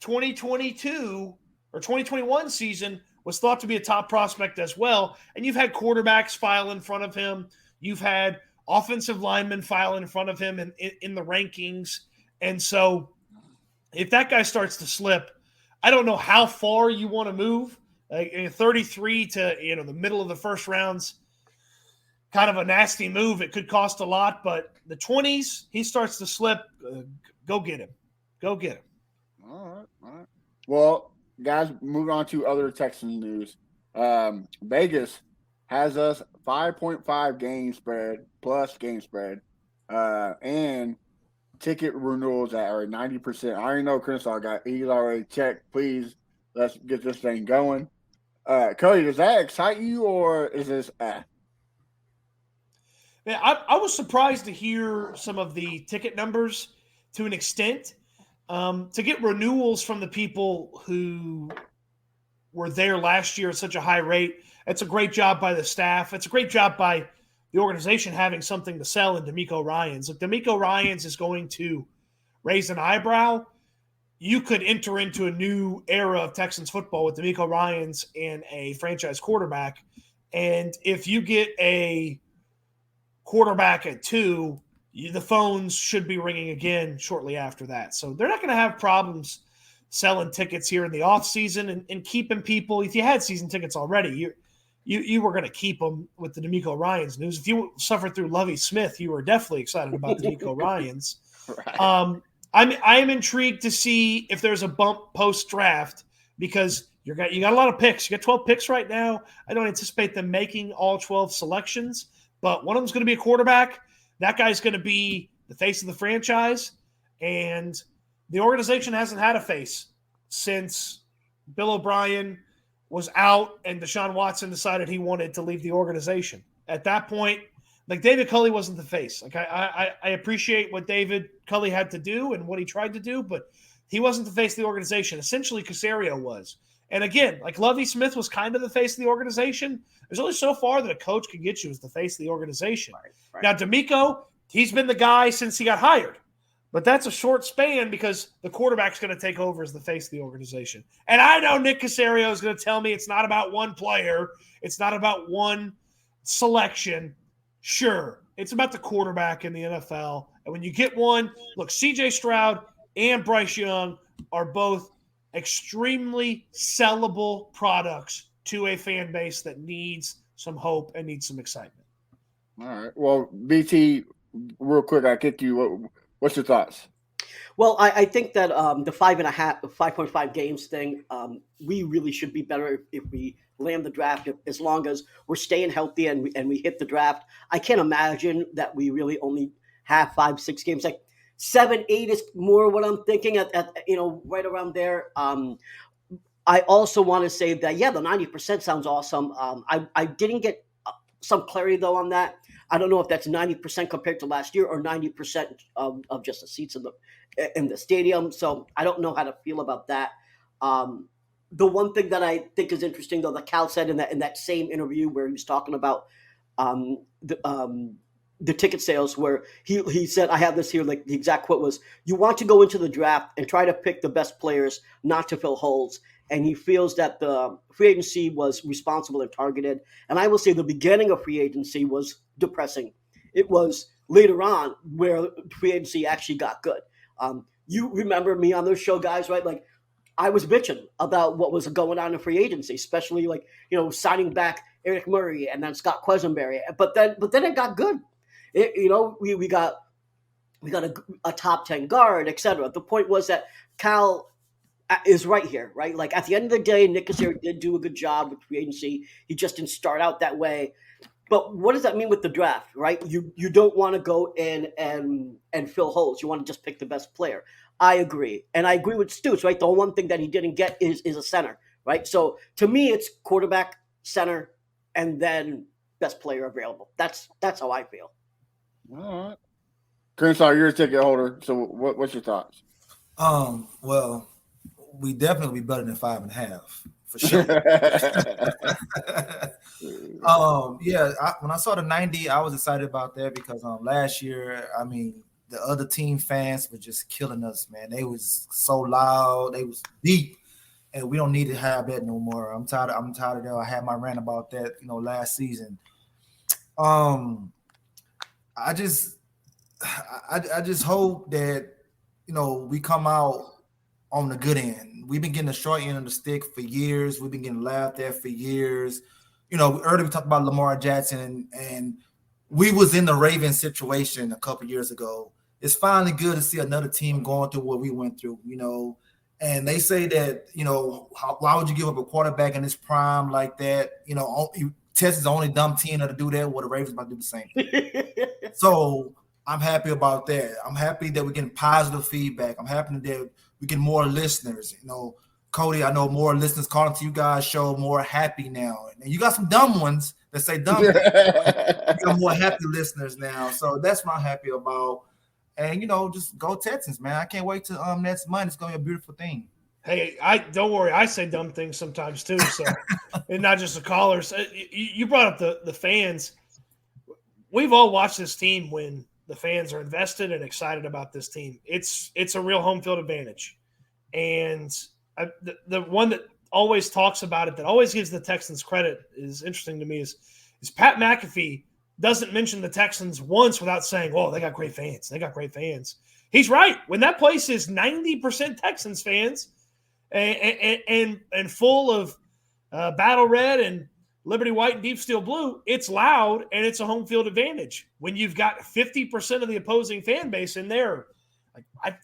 2022 or 2021 season, was thought to be a top prospect as well. And you've had quarterbacks file in front of him. You've had offensive linemen file in front of him in the rankings. And so if that guy starts to slip, I don't know how far you want to move. Like 33 to the middle of the first round's kind of a nasty move. It could cost a lot, but the 20s, he starts to slip. Go get him. Go get him. All right. Well, guys, moving on to other Texans news. Vegas has us 5.5 game spread plus game spread, and ticket renewals that are 90%. I already know Crenshaw he's already checked. Please, let's get this thing going. Cody, does that excite you or is this? Man, I was surprised to hear some of the ticket numbers to an extent. To get renewals from the people who were there last year at such a high rate, it's a great job by the staff. It's a great job by the organization having something to sell in DeMeco Ryans. If DeMeco Ryans is going to raise an eyebrow, you could enter into a new era of Texans football with DeMeco Ryans and a franchise quarterback. And if you get a quarterback at 2, the phones should be ringing again shortly after that. So they're not going to have problems selling tickets here in the offseason and keeping people. If you had season tickets already, you were going to keep them with the DeMeco Ryans news. If you suffered through Lovie Smith, you were definitely excited about the DeMeco Ryans. Right. I'm intrigued to see if there's a bump post-draft because you got a lot of picks. You got 12 picks right now. I don't anticipate them making all 12 selections. but one of them's going to be a quarterback. That guy's going to be the face of the franchise, and the organization hasn't had a face since Bill O'Brien was out and Deshaun Watson decided he wanted to leave the organization. At that point, like, David Culley wasn't the face. Like, I appreciate what David Culley had to do and what he tried to do, but he wasn't the face of the organization. Essentially, Caserio was. And again, like, Lovie Smith was kind of the face of the organization. There's only so far that a coach can get you as the face of the organization. Right. Now, DeMeco, he's been the guy since he got hired. But that's a short span because the quarterback's going to take over as the face of the organization. And I know Nick Caserio is going to tell me it's not about one player. It's not about one selection. Sure, it's about the quarterback in the NFL. And when you get one, look, CJ Stroud and Bryce Young are both extremely sellable products to a fan base that needs some hope and needs some excitement. All right. Well, BT, real quick, I kick you. What's your thoughts? Well, I think that the 5.5 games thing, we really should be better if we land the draft, as long as we're staying healthy and we hit the draft. I can't imagine that we really only have 5-6 games. Like 7-8 is more what I'm thinking at right around there. I also want to say that, the 90% sounds awesome. I didn't get some clarity though on that. I don't know if that's 90% compared to last year or 90% of just the seats in the stadium. So I don't know how to feel about that. The one thing that I think is interesting, though, that Cal said in that same interview where he was talking about the ticket sales, where he said, I have this here, like the exact quote was, "You want to go into the draft and try to pick the best players, not to fill holes." And he feels that the free agency was responsible and targeted. And I will say the beginning of free agency was depressing. It was later on where free agency actually got good. You remember me on those show, guys, right? Like, I was bitching about what was going on in free agency, especially signing back Eric Murray and then Scott Quesenberry. But then it got good. We got a top 10 guard, etc. The point was that Cal is right here, right? Like, at the end of the day, Nick Caserio did do a good job with free agency. He just didn't start out that way. But what does that mean with the draft, right? You don't want to go in and fill holes. You want to just pick the best player. I agree. And I agree with Stoots, right? The one thing that he didn't get is a center, right? So to me, it's quarterback, center, and then best player available. That's how I feel. All right. Crenshaw, you're a ticket holder. So what's your thoughts? Well, we definitely be better than 5.5 for sure. When I saw the 90, I was excited about that because last year, I mean, the other team fans were just killing us, man. They was so loud, they was deep, and we don't need to have that no more. I'm tired of that. I had my rant about that, last season. I just hope that we come out on the good end. We've been getting the short end of the stick for years. We've been getting laughed at for years. Earlier we talked about Lamar Jackson, and we was in the Ravens situation a couple years ago. It's finally good to see another team going through what we went through, And they say that, why would you give up a quarterback in his prime like that? Texas the only dumb team to do that. Well, the Ravens about to do the same thing. So I'm happy about that. I'm happy that we're getting positive feedback. I'm happy that we get more listeners. Cody, I know more listeners calling to you guys' show, more happy now. And you got some dumb ones that say dumb. You got more happy listeners now. So that's what I'm happy about. And, just go Texans, man. I can't wait to next month. It's going to be a beautiful thing. Hey, don't worry. I say dumb things sometimes too. So, and not just the callers. You brought up the fans. We've all watched this team when the fans are invested and excited about this team. It's a real home field advantage. And the one that always talks about it, that always gives the Texans credit, is interesting to me is Pat McAfee doesn't mention the Texans once without saying, "Oh, they got great fans. They got great fans." He's right. When that place is 90% Texans fans and full of Battle Red and Liberty White and Deep Steel Blue, it's loud and it's a home field advantage. When you've got 50% of the opposing fan base in there,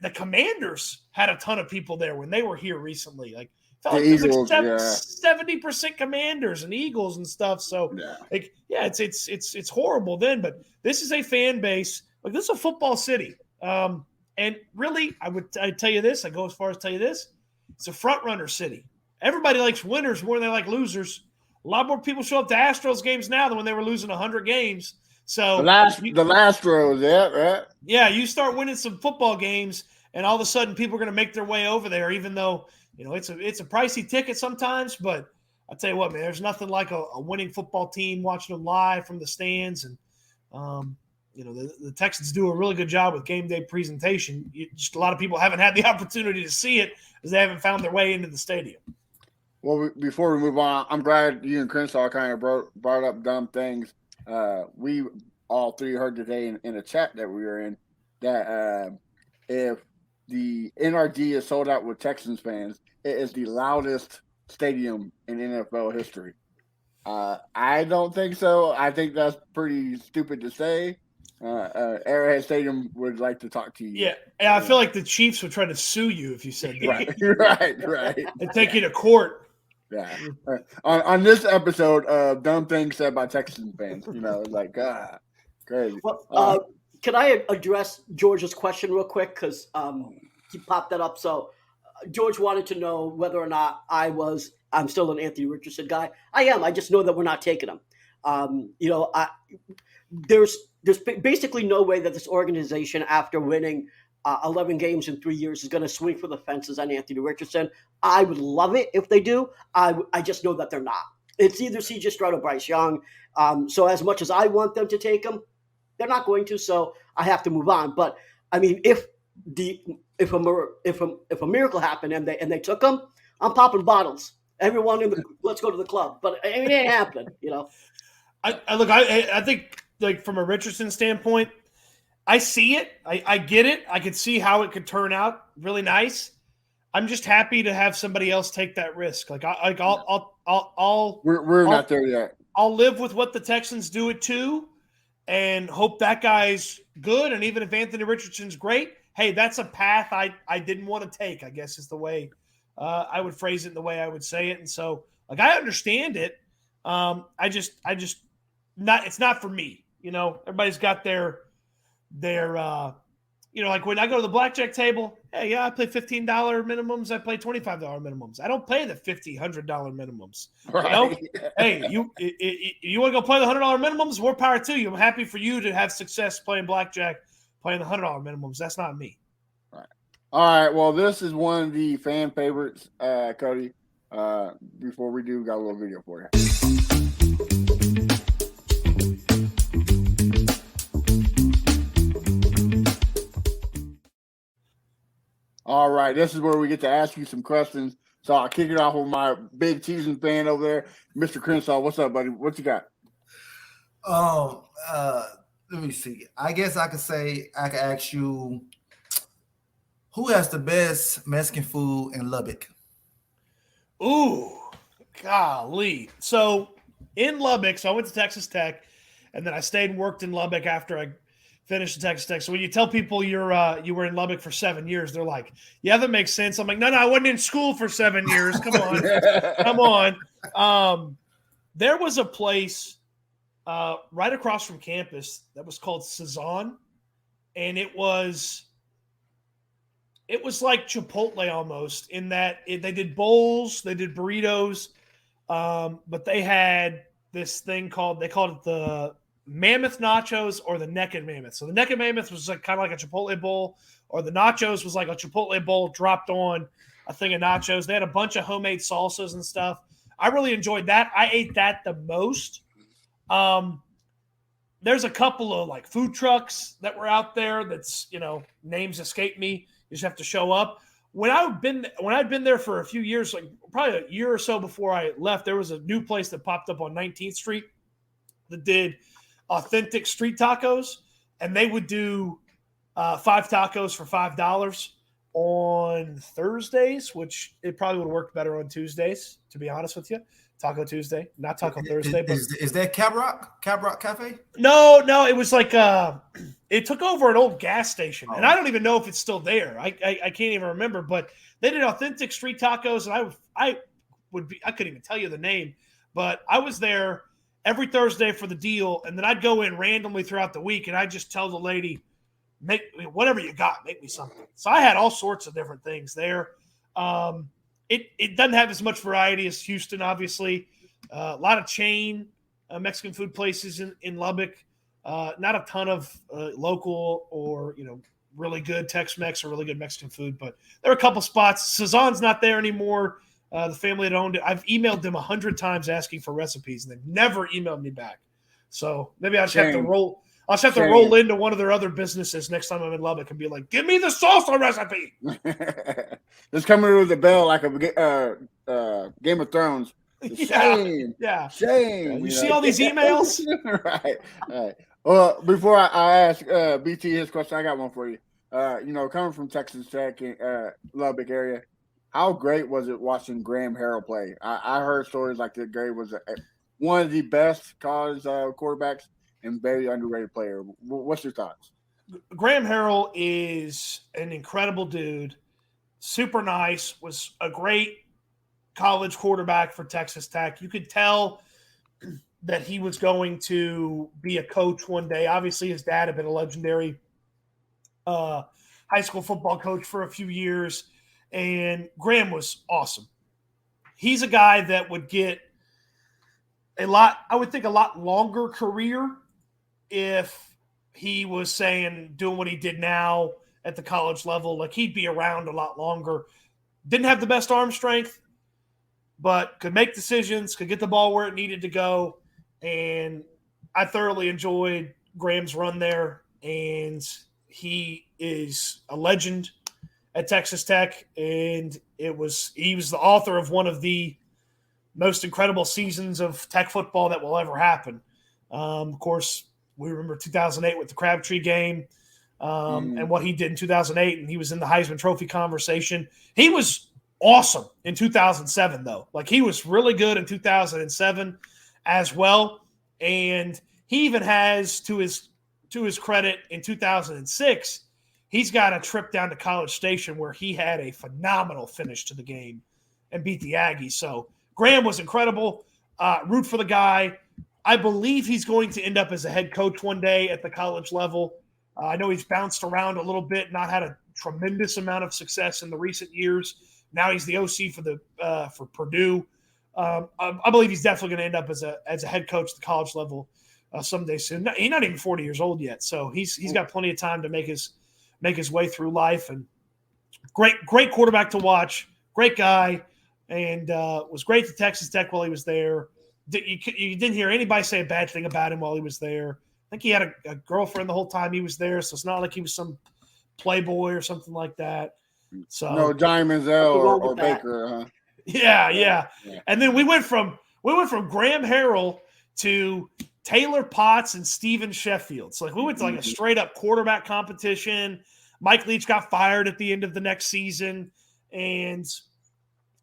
the Commanders had a ton of people there when they were here recently. Like, Felt The like there's Eagles, like yeah. 70% Commanders and Eagles and stuff. So, it's horrible then. But this is a fan base. Like, this is a football city. And really, I'd tell you this. I go as far as tell you this. It's a front runner city. Everybody likes winners more than they like losers. A lot more people show up to Astros games now than when they were losing 100 games. So the last row, right? Yeah, you start winning some football games, and all of a sudden people are going to make their way over there, even though it's a pricey ticket sometimes. But I'll tell you what, man, there's nothing like a winning football team, watching them live from the stands. And the Texans do a really good job with game day presentation. Just a lot of people haven't had the opportunity to see it because they haven't found their way into the stadium. Well, before we move on, I'm glad you and Crenshaw kind of brought up dumb things. We all three heard today in a chat that we were in that if the NRG is sold out with Texans fans, it is the loudest stadium in NFL history. I don't think so. I think that's pretty stupid to say. Arrowhead Stadium would like to talk to you. Yeah, and I feel like the Chiefs would try to sue you if you said that. Right. And take you to court. Yeah. On this episode of dumb things said by Texans fans, crazy. Well, can I address George's question real quick? Because he popped that up. So George wanted to know whether or not I'm still an Anthony Richardson guy. I am. I just know that we're not taking him. There's basically no way that this organization, after winning 11 games in 3 years, is going to swing for the fences on Anthony Richardson. I would love it if they do. I just know that they're not. It's either CJ Stroud or Bryce Young. So as much as I want them to take him, they're not going to. So I have to move on. But I mean, if a miracle happened and they took him, I'm popping bottles. Everyone let's go to the club. But I mean, it ain't happening. I think, like, from a Richardson standpoint, I see it. I get it. I could see how it could turn out really nice. I'm just happy to have somebody else take that risk. We're not there yet. I'll live with what the Texans do it too, and hope that guy's good. And even if Anthony Richardson's great, hey, that's a path I didn't want to take, I guess is the way I would phrase it, the way I would say it. And so, I understand it. It's not for me. Everybody's got their like when I go to the blackjack table, hey, I play $15 minimums. I play $25 minimums. I don't play the $50, $100 minimums. Right. Hey, you want to go play the $100 minimums? More power to you. I'm happy for you to have success playing blackjack, playing the $100 minimums. That's not me. Right. All right. Well, this is one of the fan favorites, Cody. Before we do, got a little video for you. All right, this is where we get to ask you some questions. So I'll kick it off with my big season fan over there, Mr. Crenshaw. What's up, buddy? What you got? Let me see. I guess I could ask you, who has the best Mexican food in Lubbock? Ooh, golly. So in Lubbock, I went to Texas Tech, and then I stayed and worked in Lubbock after I finished at Texas Tech. So when you tell people you were in Lubbock for 7 years, they're like, yeah, that makes sense. I'm like, no, I wasn't in school for 7 years. Come on. There was a place right across from campus that was called Cezanne, and it was like Chipotle almost, in that they did bowls, they did burritos, but they had this thing called the Mammoth Nachos or the Naked Mammoth. So the Naked Mammoth was like kind of like a Chipotle bowl, or the nachos was like a Chipotle bowl dropped on a thing of nachos. They had a bunch of homemade salsas and stuff. I really enjoyed that. I ate that the most. There's a couple of like food trucks that were out there that's, names escape me. You just have to show up. When I'd been there for a few years, like probably a year or so before I left, there was a new place that popped up on 19th Street that did authentic street tacos, and they would do 5 tacos for $5 on Thursdays, which it probably would have worked better on Tuesdays, to be honest with you. Taco Tuesday, not Taco Thursday. But Is that Cab Rock Cafe? No, it was like it took over an old gas station, and I don't even know if it's still there. I can't even remember, but they did authentic street tacos, and I couldn't even tell you the name, but I was there every Thursday for the deal, and then I'd go in randomly throughout the week, and I'd just tell the lady, make whatever you got, make me something. So I had all sorts of different things there. It doesn't have as much variety as Houston, obviously. A lot of chain Mexican food places in Lubbock. Not a ton of local or really good Tex-Mex or really good Mexican food, but there are a couple spots. Cezanne's not there anymore. The family that owned it. I've emailed them 100 times asking for recipes, and they've never emailed me back. So maybe I just have to roll. I'll just have to roll into one of their other businesses next time I'm in Lubbock and be like, "Give me the salsa recipe." Just coming with the bell like a Game of Thrones. Shame. Shame. You see all these emails? Right. Well, before I ask BT his question, I got one for you. Coming from Texas Tech in Lubbock area, how great was it watching Graham Harrell play? I heard stories like that. Gray was one of the best college quarterbacks and very underrated player. What's your thoughts? Graham Harrell is an incredible dude. Super nice. Was a great college quarterback for Texas Tech. You could tell that he was going to be a coach one day. Obviously, his dad had been a legendary high school football coach for a few years, and Graham was awesome. He's a guy that would get a lot longer career if he was doing what he did now at the college level. Like, he'd be around a lot longer. Didn't have the best arm strength, but could make decisions, could get the ball where it needed to go. And I thoroughly enjoyed Graham's run there. And he is a legend at Texas Tech. And he was the author of one of the most incredible seasons of Tech football that will ever happen. Of course, we remember 2008 with the Crabtree game and what he did in 2008. And he was in the Heisman Trophy conversation. He was awesome in 2007, though. Like, he was really good in 2007 as well. And he even has, to his credit, in 2006, he's got a trip down to College Station where he had a phenomenal finish to the game and beat the Aggies. So Graham was incredible. Root for the guy. I believe he's going to end up as a head coach one day at the college level. I know he's bounced around a little bit, not had a tremendous amount of success in the recent years. Now he's the OC for Purdue. I believe he's definitely going to end up as a head coach at the college level someday soon. He's not even 40 years old yet, so he's got plenty of time to make his way through life. And great quarterback to watch, great guy, and was great to Texas Tech while he was there. You didn't hear anybody say a bad thing about him while he was there. I think he had a girlfriend the whole time he was there, so it's not like he was some playboy or something like that. So no Johnny Manziel or Baker, huh? Yeah. And then we went from Graham Harrell to Taylor Potts and Steven Sheffield. So we went to a straight up quarterback competition. Mike Leach got fired at the end of the next season, and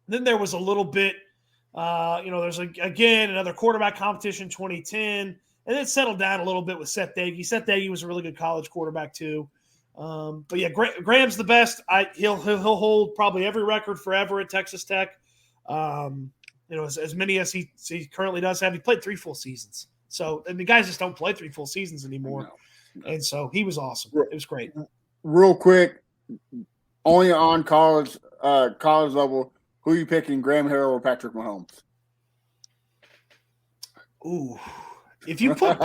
then there was a little bit. There's again another quarterback competition 2010, and it settled down a little bit with Seth Doege. Seth Doege was a really good college quarterback too. But yeah, Graham's the best. He'll hold probably every record forever at Texas Tech. As many as he currently does have. He played 3 full seasons. So, and the guys just don't play 3 full seasons anymore. No. And so he was awesome. It was great. Real quick, only on college level, who are you picking, Graham Harrell or Patrick Mahomes? Ooh, if you put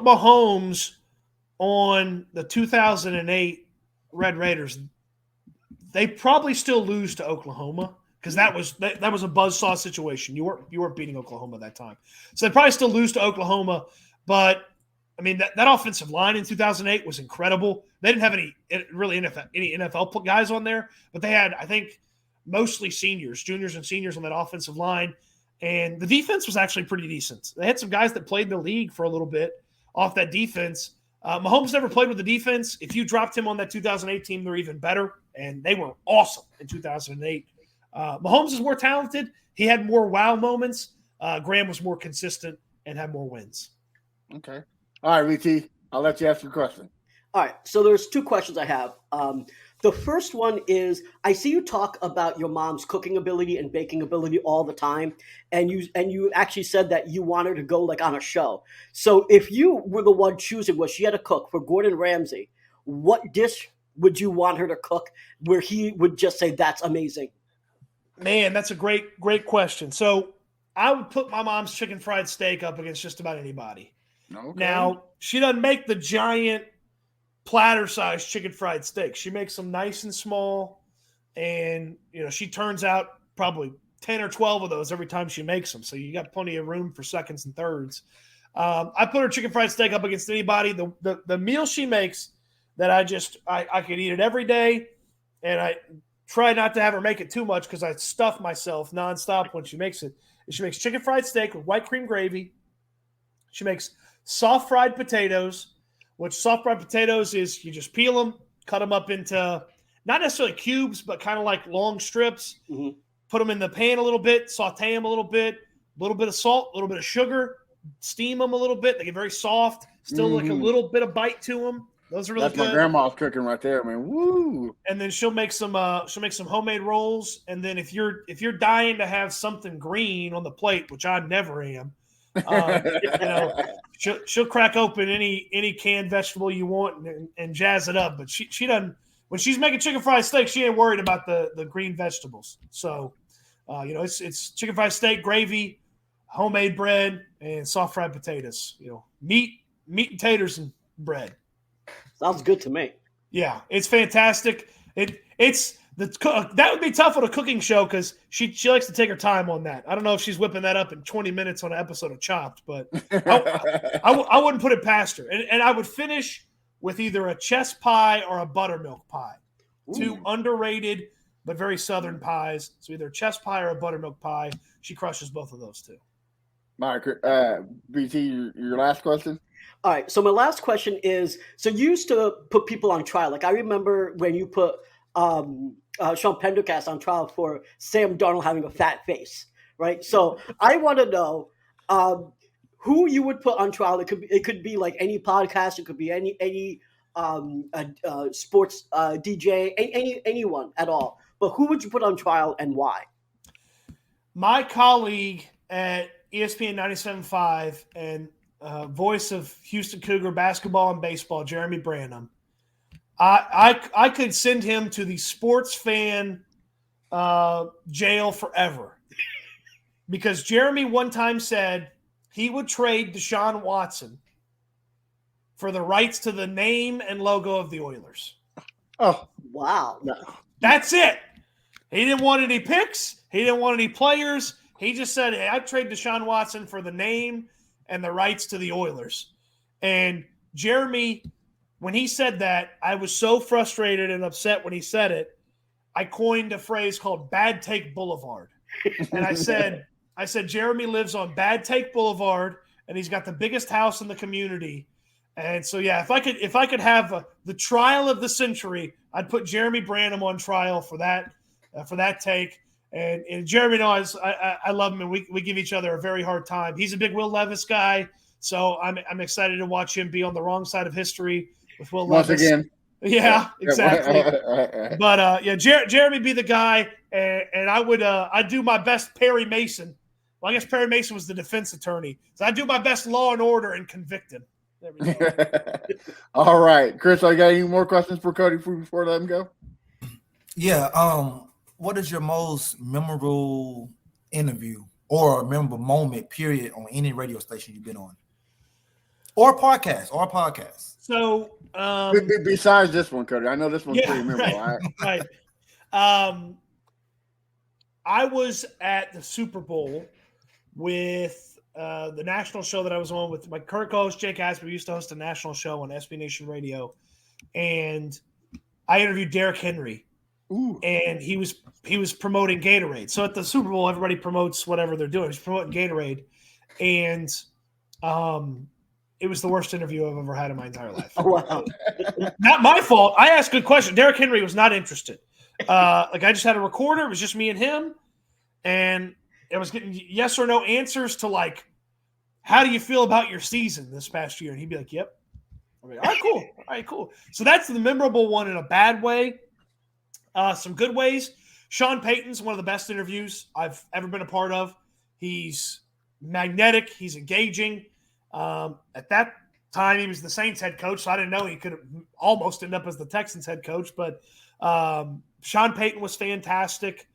Mahomes on the 2008 Red Raiders, they probably still lose to Oklahoma because that was a buzzsaw situation. You weren't beating Oklahoma at that time, so they probably still lose to Oklahoma. But I mean, that offensive line in 2008 was incredible. They didn't have any NFL guys on there, but they had, I think, mostly juniors and seniors on that offensive line. And the defense was actually pretty decent. They had some guys that played in the league for a little bit off that defense. Mahomes never played with the defense. If you dropped him on that 2008 team, they're even better. And they were awesome in 2008. Mahomes is more talented. he had more wow moments. Graham was more consistent and had more wins. Okay. All right, VT, I'll let you ask your question. All right, so there's two questions I have. The first one is, I see you talk about your mom's cooking ability and baking ability all the time, and you actually said that you want her to go like on a show. So if you were the one choosing what she had to cook for Gordon Ramsay, what dish would you want her to cook where he would just say, that's amazing? Man, that's a great question. So I would put my mom's chicken fried steak up against just about anybody. Okay. Now, she doesn't make the giant platter-sized chicken fried steak. She makes them nice and small, and she turns out probably 10 or 12 of those every time she makes them. So you got plenty of room for seconds and thirds. I put her chicken fried steak up against anybody. The meal she makes that I could eat it every day, and I try not to have her make it too much because I stuff myself nonstop when she makes it. She makes chicken fried steak with white cream gravy. She makes soft fried potatoes, which soft fried potatoes is you just peel them, cut them up into not necessarily cubes, but kind of like long strips. Mm-hmm. Put them in the pan a little bit, saute them a little bit of salt, a little bit of sugar, steam them a little bit. They get very soft, still like a little bit of bite to them. Those are really good. That's my grandma's cooking right there, man. Woo! And then she'll make some homemade rolls. And then if you're dying to have something green on the plate, which I never am, she'll crack open any canned vegetable you want and jazz it up. But she doesn't. When she's making chicken fried steak, she ain't worried about the green vegetables. So, it's chicken fried steak, gravy, homemade bread, and soft fried potatoes. Meat and taters and bread. Sounds good to me. Yeah, it's fantastic. That would be tough on a cooking show because she likes to take her time on that. I don't know if she's whipping that up in 20 minutes on an episode of Chopped, but I wouldn't put it past her. And I would finish with either a chess pie or a buttermilk pie. Ooh. Two underrated but very southern pies. So either a chess pie or a buttermilk pie. She crushes both of those two. All right, BT, your last question? All right, so my last question is, so you used to put people on trial. Like I remember when you put Sean Pendergast on trial for Sam Darnold having a fat face, right? So I want to know who you would put on trial. It could be like any podcast. It could be any sports DJ, anyone at all. But who would you put on trial and why? My colleague at ESPN 97.5 and voice of Houston Cougar basketball and baseball, Jeremy Branham. I could send him to the sports fan jail forever because Jeremy one time said he would trade Deshaun Watson for the rights to the name and logo of the Oilers. Oh, wow. That's it. He didn't want any picks. He didn't want any players. He just said, hey, I'd trade Deshaun Watson for the name and the rights to the Oilers. And Jeremy, when he said that, I was so frustrated and upset when he said it, I coined a phrase called Bad Take Boulevard. And I said, Jeremy lives on Bad Take Boulevard, and he's got the biggest house in the community. And so, yeah, if I could have the trial of the century, I'd put Jeremy Branham on trial for that take. And Jeremy knows I love him, and we give each other a very hard time. He's a big Will Levis guy, so I'm excited to watch him be on the wrong side of history with Will Levis. Once again. Yeah, exactly. But Jeremy be the guy, and I'd do my best Perry Mason. Well, I guess Perry Mason was the defense attorney, so I'd do my best Law and Order and convict him. There we go. All right, Chris, I got any more questions for Cody before I let him go? Yeah. What is your most memorable interview or memorable moment, period, on any radio station you've been on? Or podcast. So besides this one, Cody, I know this one's pretty memorable. Right. I was at the Super Bowl with the national show that I was on with my current co-host, Jake Asper. We used to host a national show on SB Nation Radio. And I interviewed Derrick Henry. Ooh. And he was promoting Gatorade. So at the Super Bowl, everybody promotes whatever they're doing. He's promoting Gatorade. And it was the worst interview I've ever had in my entire life. Oh, wow. Not my fault. I asked good questions. Derrick Henry was not interested. I just had a recorder. It was just me and him. And I was getting yes or no answers to like, how do you feel about your season this past year? And he'd be like, yep. I'm like, all right, cool. All right, cool. So that's the memorable one in a bad way. Some good ways. Sean Payton's one of the best interviews I've ever been a part of. He's magnetic. He's engaging. At that time, he was the Saints head coach, so I didn't know he could almost end up as the Texans head coach. But Sean Payton was fantastic.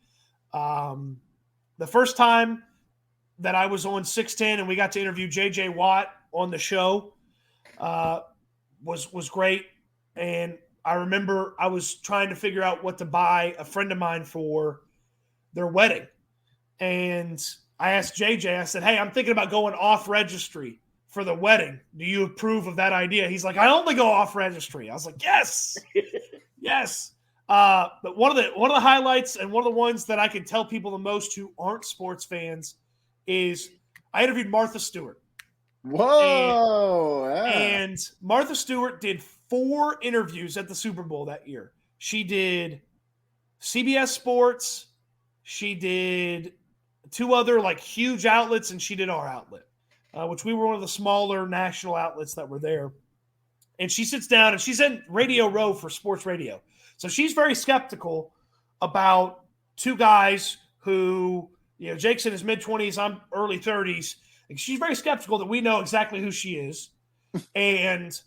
The first time that I was on 610 and we got to interview J.J. Watt on the show was great. And I remember I was trying to figure out what to buy a friend of mine for their wedding. And I asked JJ, I said, hey, I'm thinking about going off registry for the wedding. Do you approve of that idea? He's like, I only go off registry. I was like, yes, yes. But one of the highlights and one of the ones that I can tell people the most who aren't sports fans is I interviewed Martha Stewart. Whoa. And Martha Stewart did 4 interviews at the Super Bowl that year. She did CBS Sports. She did 2 other like huge outlets, and she did our outlet, which we were one of the smaller national outlets that were there. And she sits down, and she's in Radio Row for sports radio. So she's very skeptical about 2 guys who, you know, Jake's in his mid-20s, I'm early 30s. And she's very skeptical that we know exactly who she is. And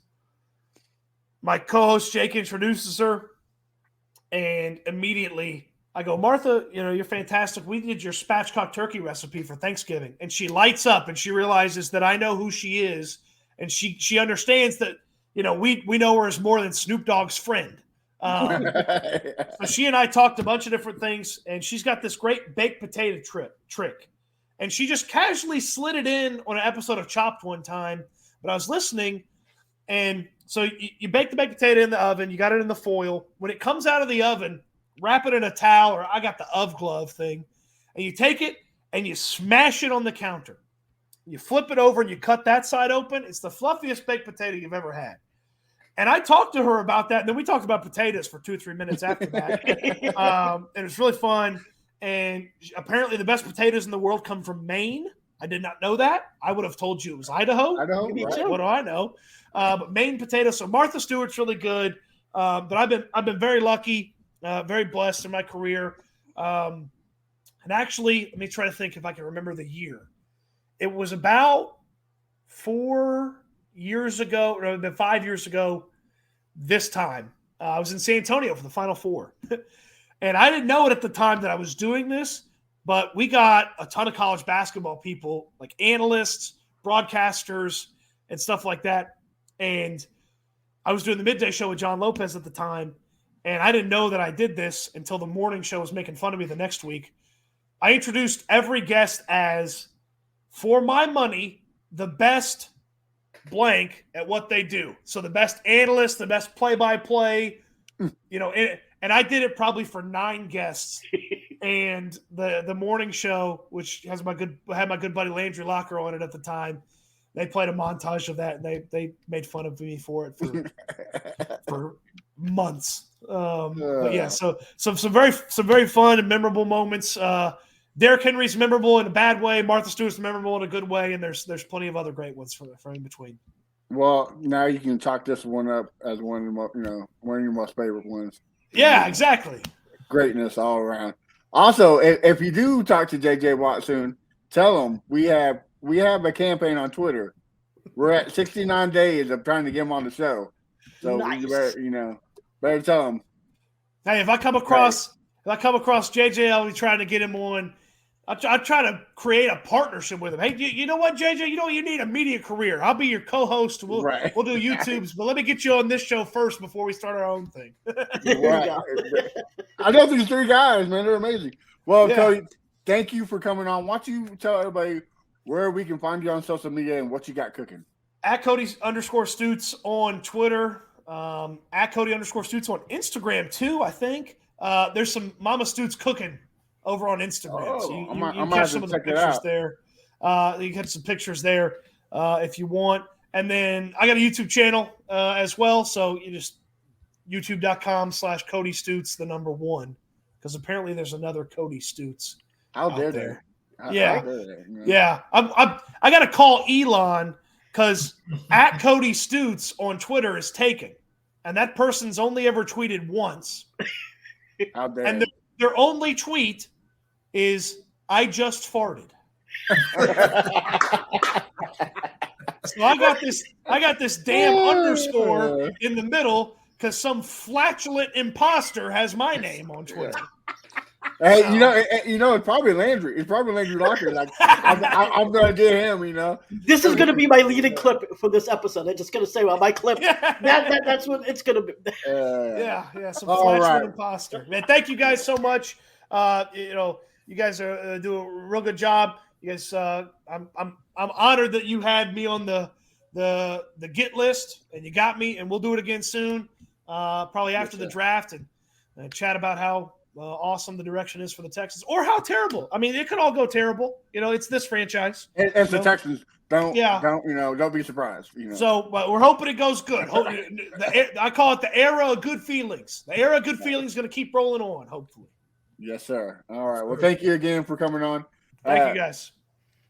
my co-host Jake introduces her, and immediately I go, Martha, you know, you're fantastic. We did your spatchcock turkey recipe for Thanksgiving. And she lights up and she realizes that I know who she is. And she understands that, you know, we know her as more than Snoop Dogg's friend. So she and I talked a bunch of different things, and she's got this great baked potato trick. And she just casually slid it in on an episode of Chopped one time. But I was listening, and so you bake the baked potato in the oven. You got it in the foil. When it comes out of the oven, wrap it in a towel, or I got the Ov glove thing, and you take it and you smash it on the counter. You flip it over and you cut that side open. It's the fluffiest baked potato you've ever had. And I talked to her about that, and then we talked about potatoes for 2 or 3 minutes after that. And it was really fun. And apparently the best potatoes in the world come from Maine. I did not know that. I would have told you it was Idaho. Right. What do I know? But Maine potatoes. So Martha Stewart's really good. But I've been very lucky, very blessed in my career. And actually, let me try to think if I can remember the year. It was about 4 years ago, or been 5 years ago this time. I was in San Antonio for the Final Four. And I didn't know it at the time that I was doing this, but we got a ton of college basketball people, like analysts, broadcasters, and stuff like that. And I was doing the midday show with John Lopez at the time, and I didn't know that I did this until the morning show was making fun of me the next week. I introduced every guest as, for my money, the best blank at what they do. So the best analyst, the best play-by-play, you know, and I did it probably for 9 guests. And the morning show, which had my good buddy Landry Locker on it at the time, they played a montage of that, and they made fun of me for it for months. But yeah, so some very fun and memorable moments. Derrick Henry's memorable in a bad way. Martha Stewart's memorable in a good way, and there's plenty of other great ones for in between. Well, now you can chalk this one up as one of your most favorite ones. Yeah, exactly. Greatness all around. Also, if you do talk to JJ Watt soon, tell him we have a campaign on Twitter. We're at 69 days of trying to get him on the show. So Nice. you better tell him. Hey, if I come across JJ, I'll be trying to get him on. I try to create a partnership with him. Hey, you know what, JJ? You know you need a media career. I'll be your co-host. We'll do YouTubes, but let me get you on this show first before we start our own thing. Right. I know these 3 guys, man. They're amazing. Well, Yeah. Cody, thank you for coming on. Why don't you tell everybody where we can find you on social media and what you got cooking? At Cody_Stoots on Twitter. At Cody_Stoots on Instagram too, I think. There's some Mama Stoots cooking over on Instagram. So you can catch some of the pictures there. You can catch some pictures there if you want. And then I got a YouTube channel as well. So you just youtube.com/Cody Stoots, the number 1. Because apparently there's another Cody Stoots. How out dare there. Yeah. I got to call Elon because at Cody Stoots on Twitter is taken, and that person's only ever tweeted once. And their only tweet is "I just farted." So I got this damn underscore in the middle because some flatulent imposter has my name on Twitter. Hey, it's probably Landry. It's probably Landry Locker. Like, I'm gonna get him. This is gonna be my leading clip for this episode. I'm just gonna say, well, my clip. That's what it's gonna be. Some flatulent imposter. Man, thank you guys so much. You guys are do a real good job. You guys, I'm honored that you had me on the get list, and you got me, and we'll do it again soon, probably after the draft, and chat about how awesome the direction is for the Texans, or how terrible. I mean, it could all go terrible. It's this franchise. It's the Texans. Don't be surprised. So, but we're hoping it goes good. I call it the era of good feelings. The era of good feelings is going to keep rolling on, hopefully. Yes, sir. All right. Well, thank you again for coming on. Thank you, guys.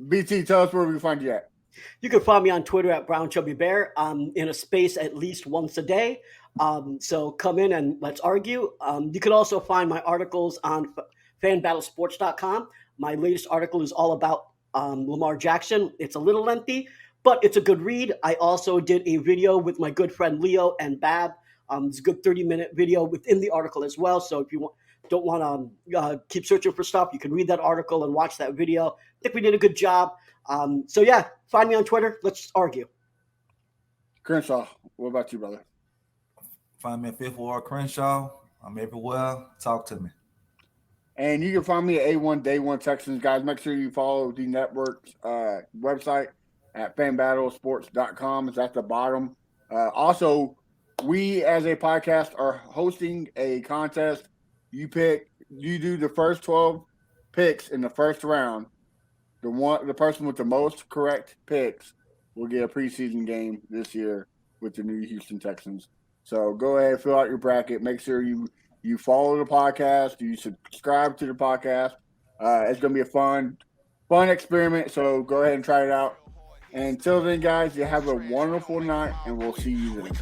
BT, tell us where we can find you at. You can find me on Twitter at BrownChubbyBear. I'm in a space at least once a day. So come in and let's argue. You can also find my articles on fanbattlesports.com. My latest article is all about Lamar Jackson. It's a little lengthy, but it's a good read. I also did a video with my good friend Leo and Bab. It's a good 30-minute video within the article as well. So if you don't want to keep searching for stuff, you can read that article and watch that video. I think we did a good job. Find me on Twitter. Let's argue. Crenshaw, what about you, brother? Find me at Fifth Ward Crenshaw. I'm everywhere. Talk to me. And you can find me at A1 Day One Texans, guys. Make sure you follow the network's website at fanbattlesports.com. It's at the bottom. Also, we as a podcast are hosting a contest. You do the first 12 picks in the first round. The person with the most correct picks will get a preseason game this year with the new Houston Texans. So go ahead, fill out your bracket. Make sure you follow the podcast. You subscribe to the podcast. It's going to be a fun experiment. So go ahead and try it out. And until then, guys, you have a wonderful night, and we'll see you then.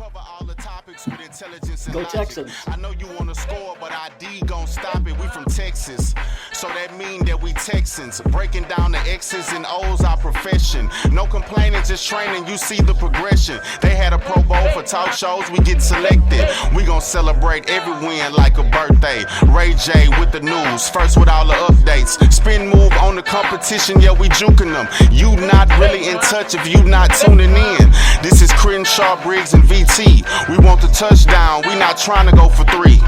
Go Texans. I know you want to score, but ID gon' stop it. We from Texas, so that mean that we Texans. Breaking down the X's and O's, our profession. No complaining, just training, you see the progression. They had a Pro Bowl for talk shows, we get selected. We gon' celebrate every win like a birthday. Ray J with the news, first with all the updates. Spin move on the competition, yeah, we juking them. You not really in touch if you not tuning in. This is Crenshaw, Briggs, and VT. We want the touchdown, we not trying to go for 3.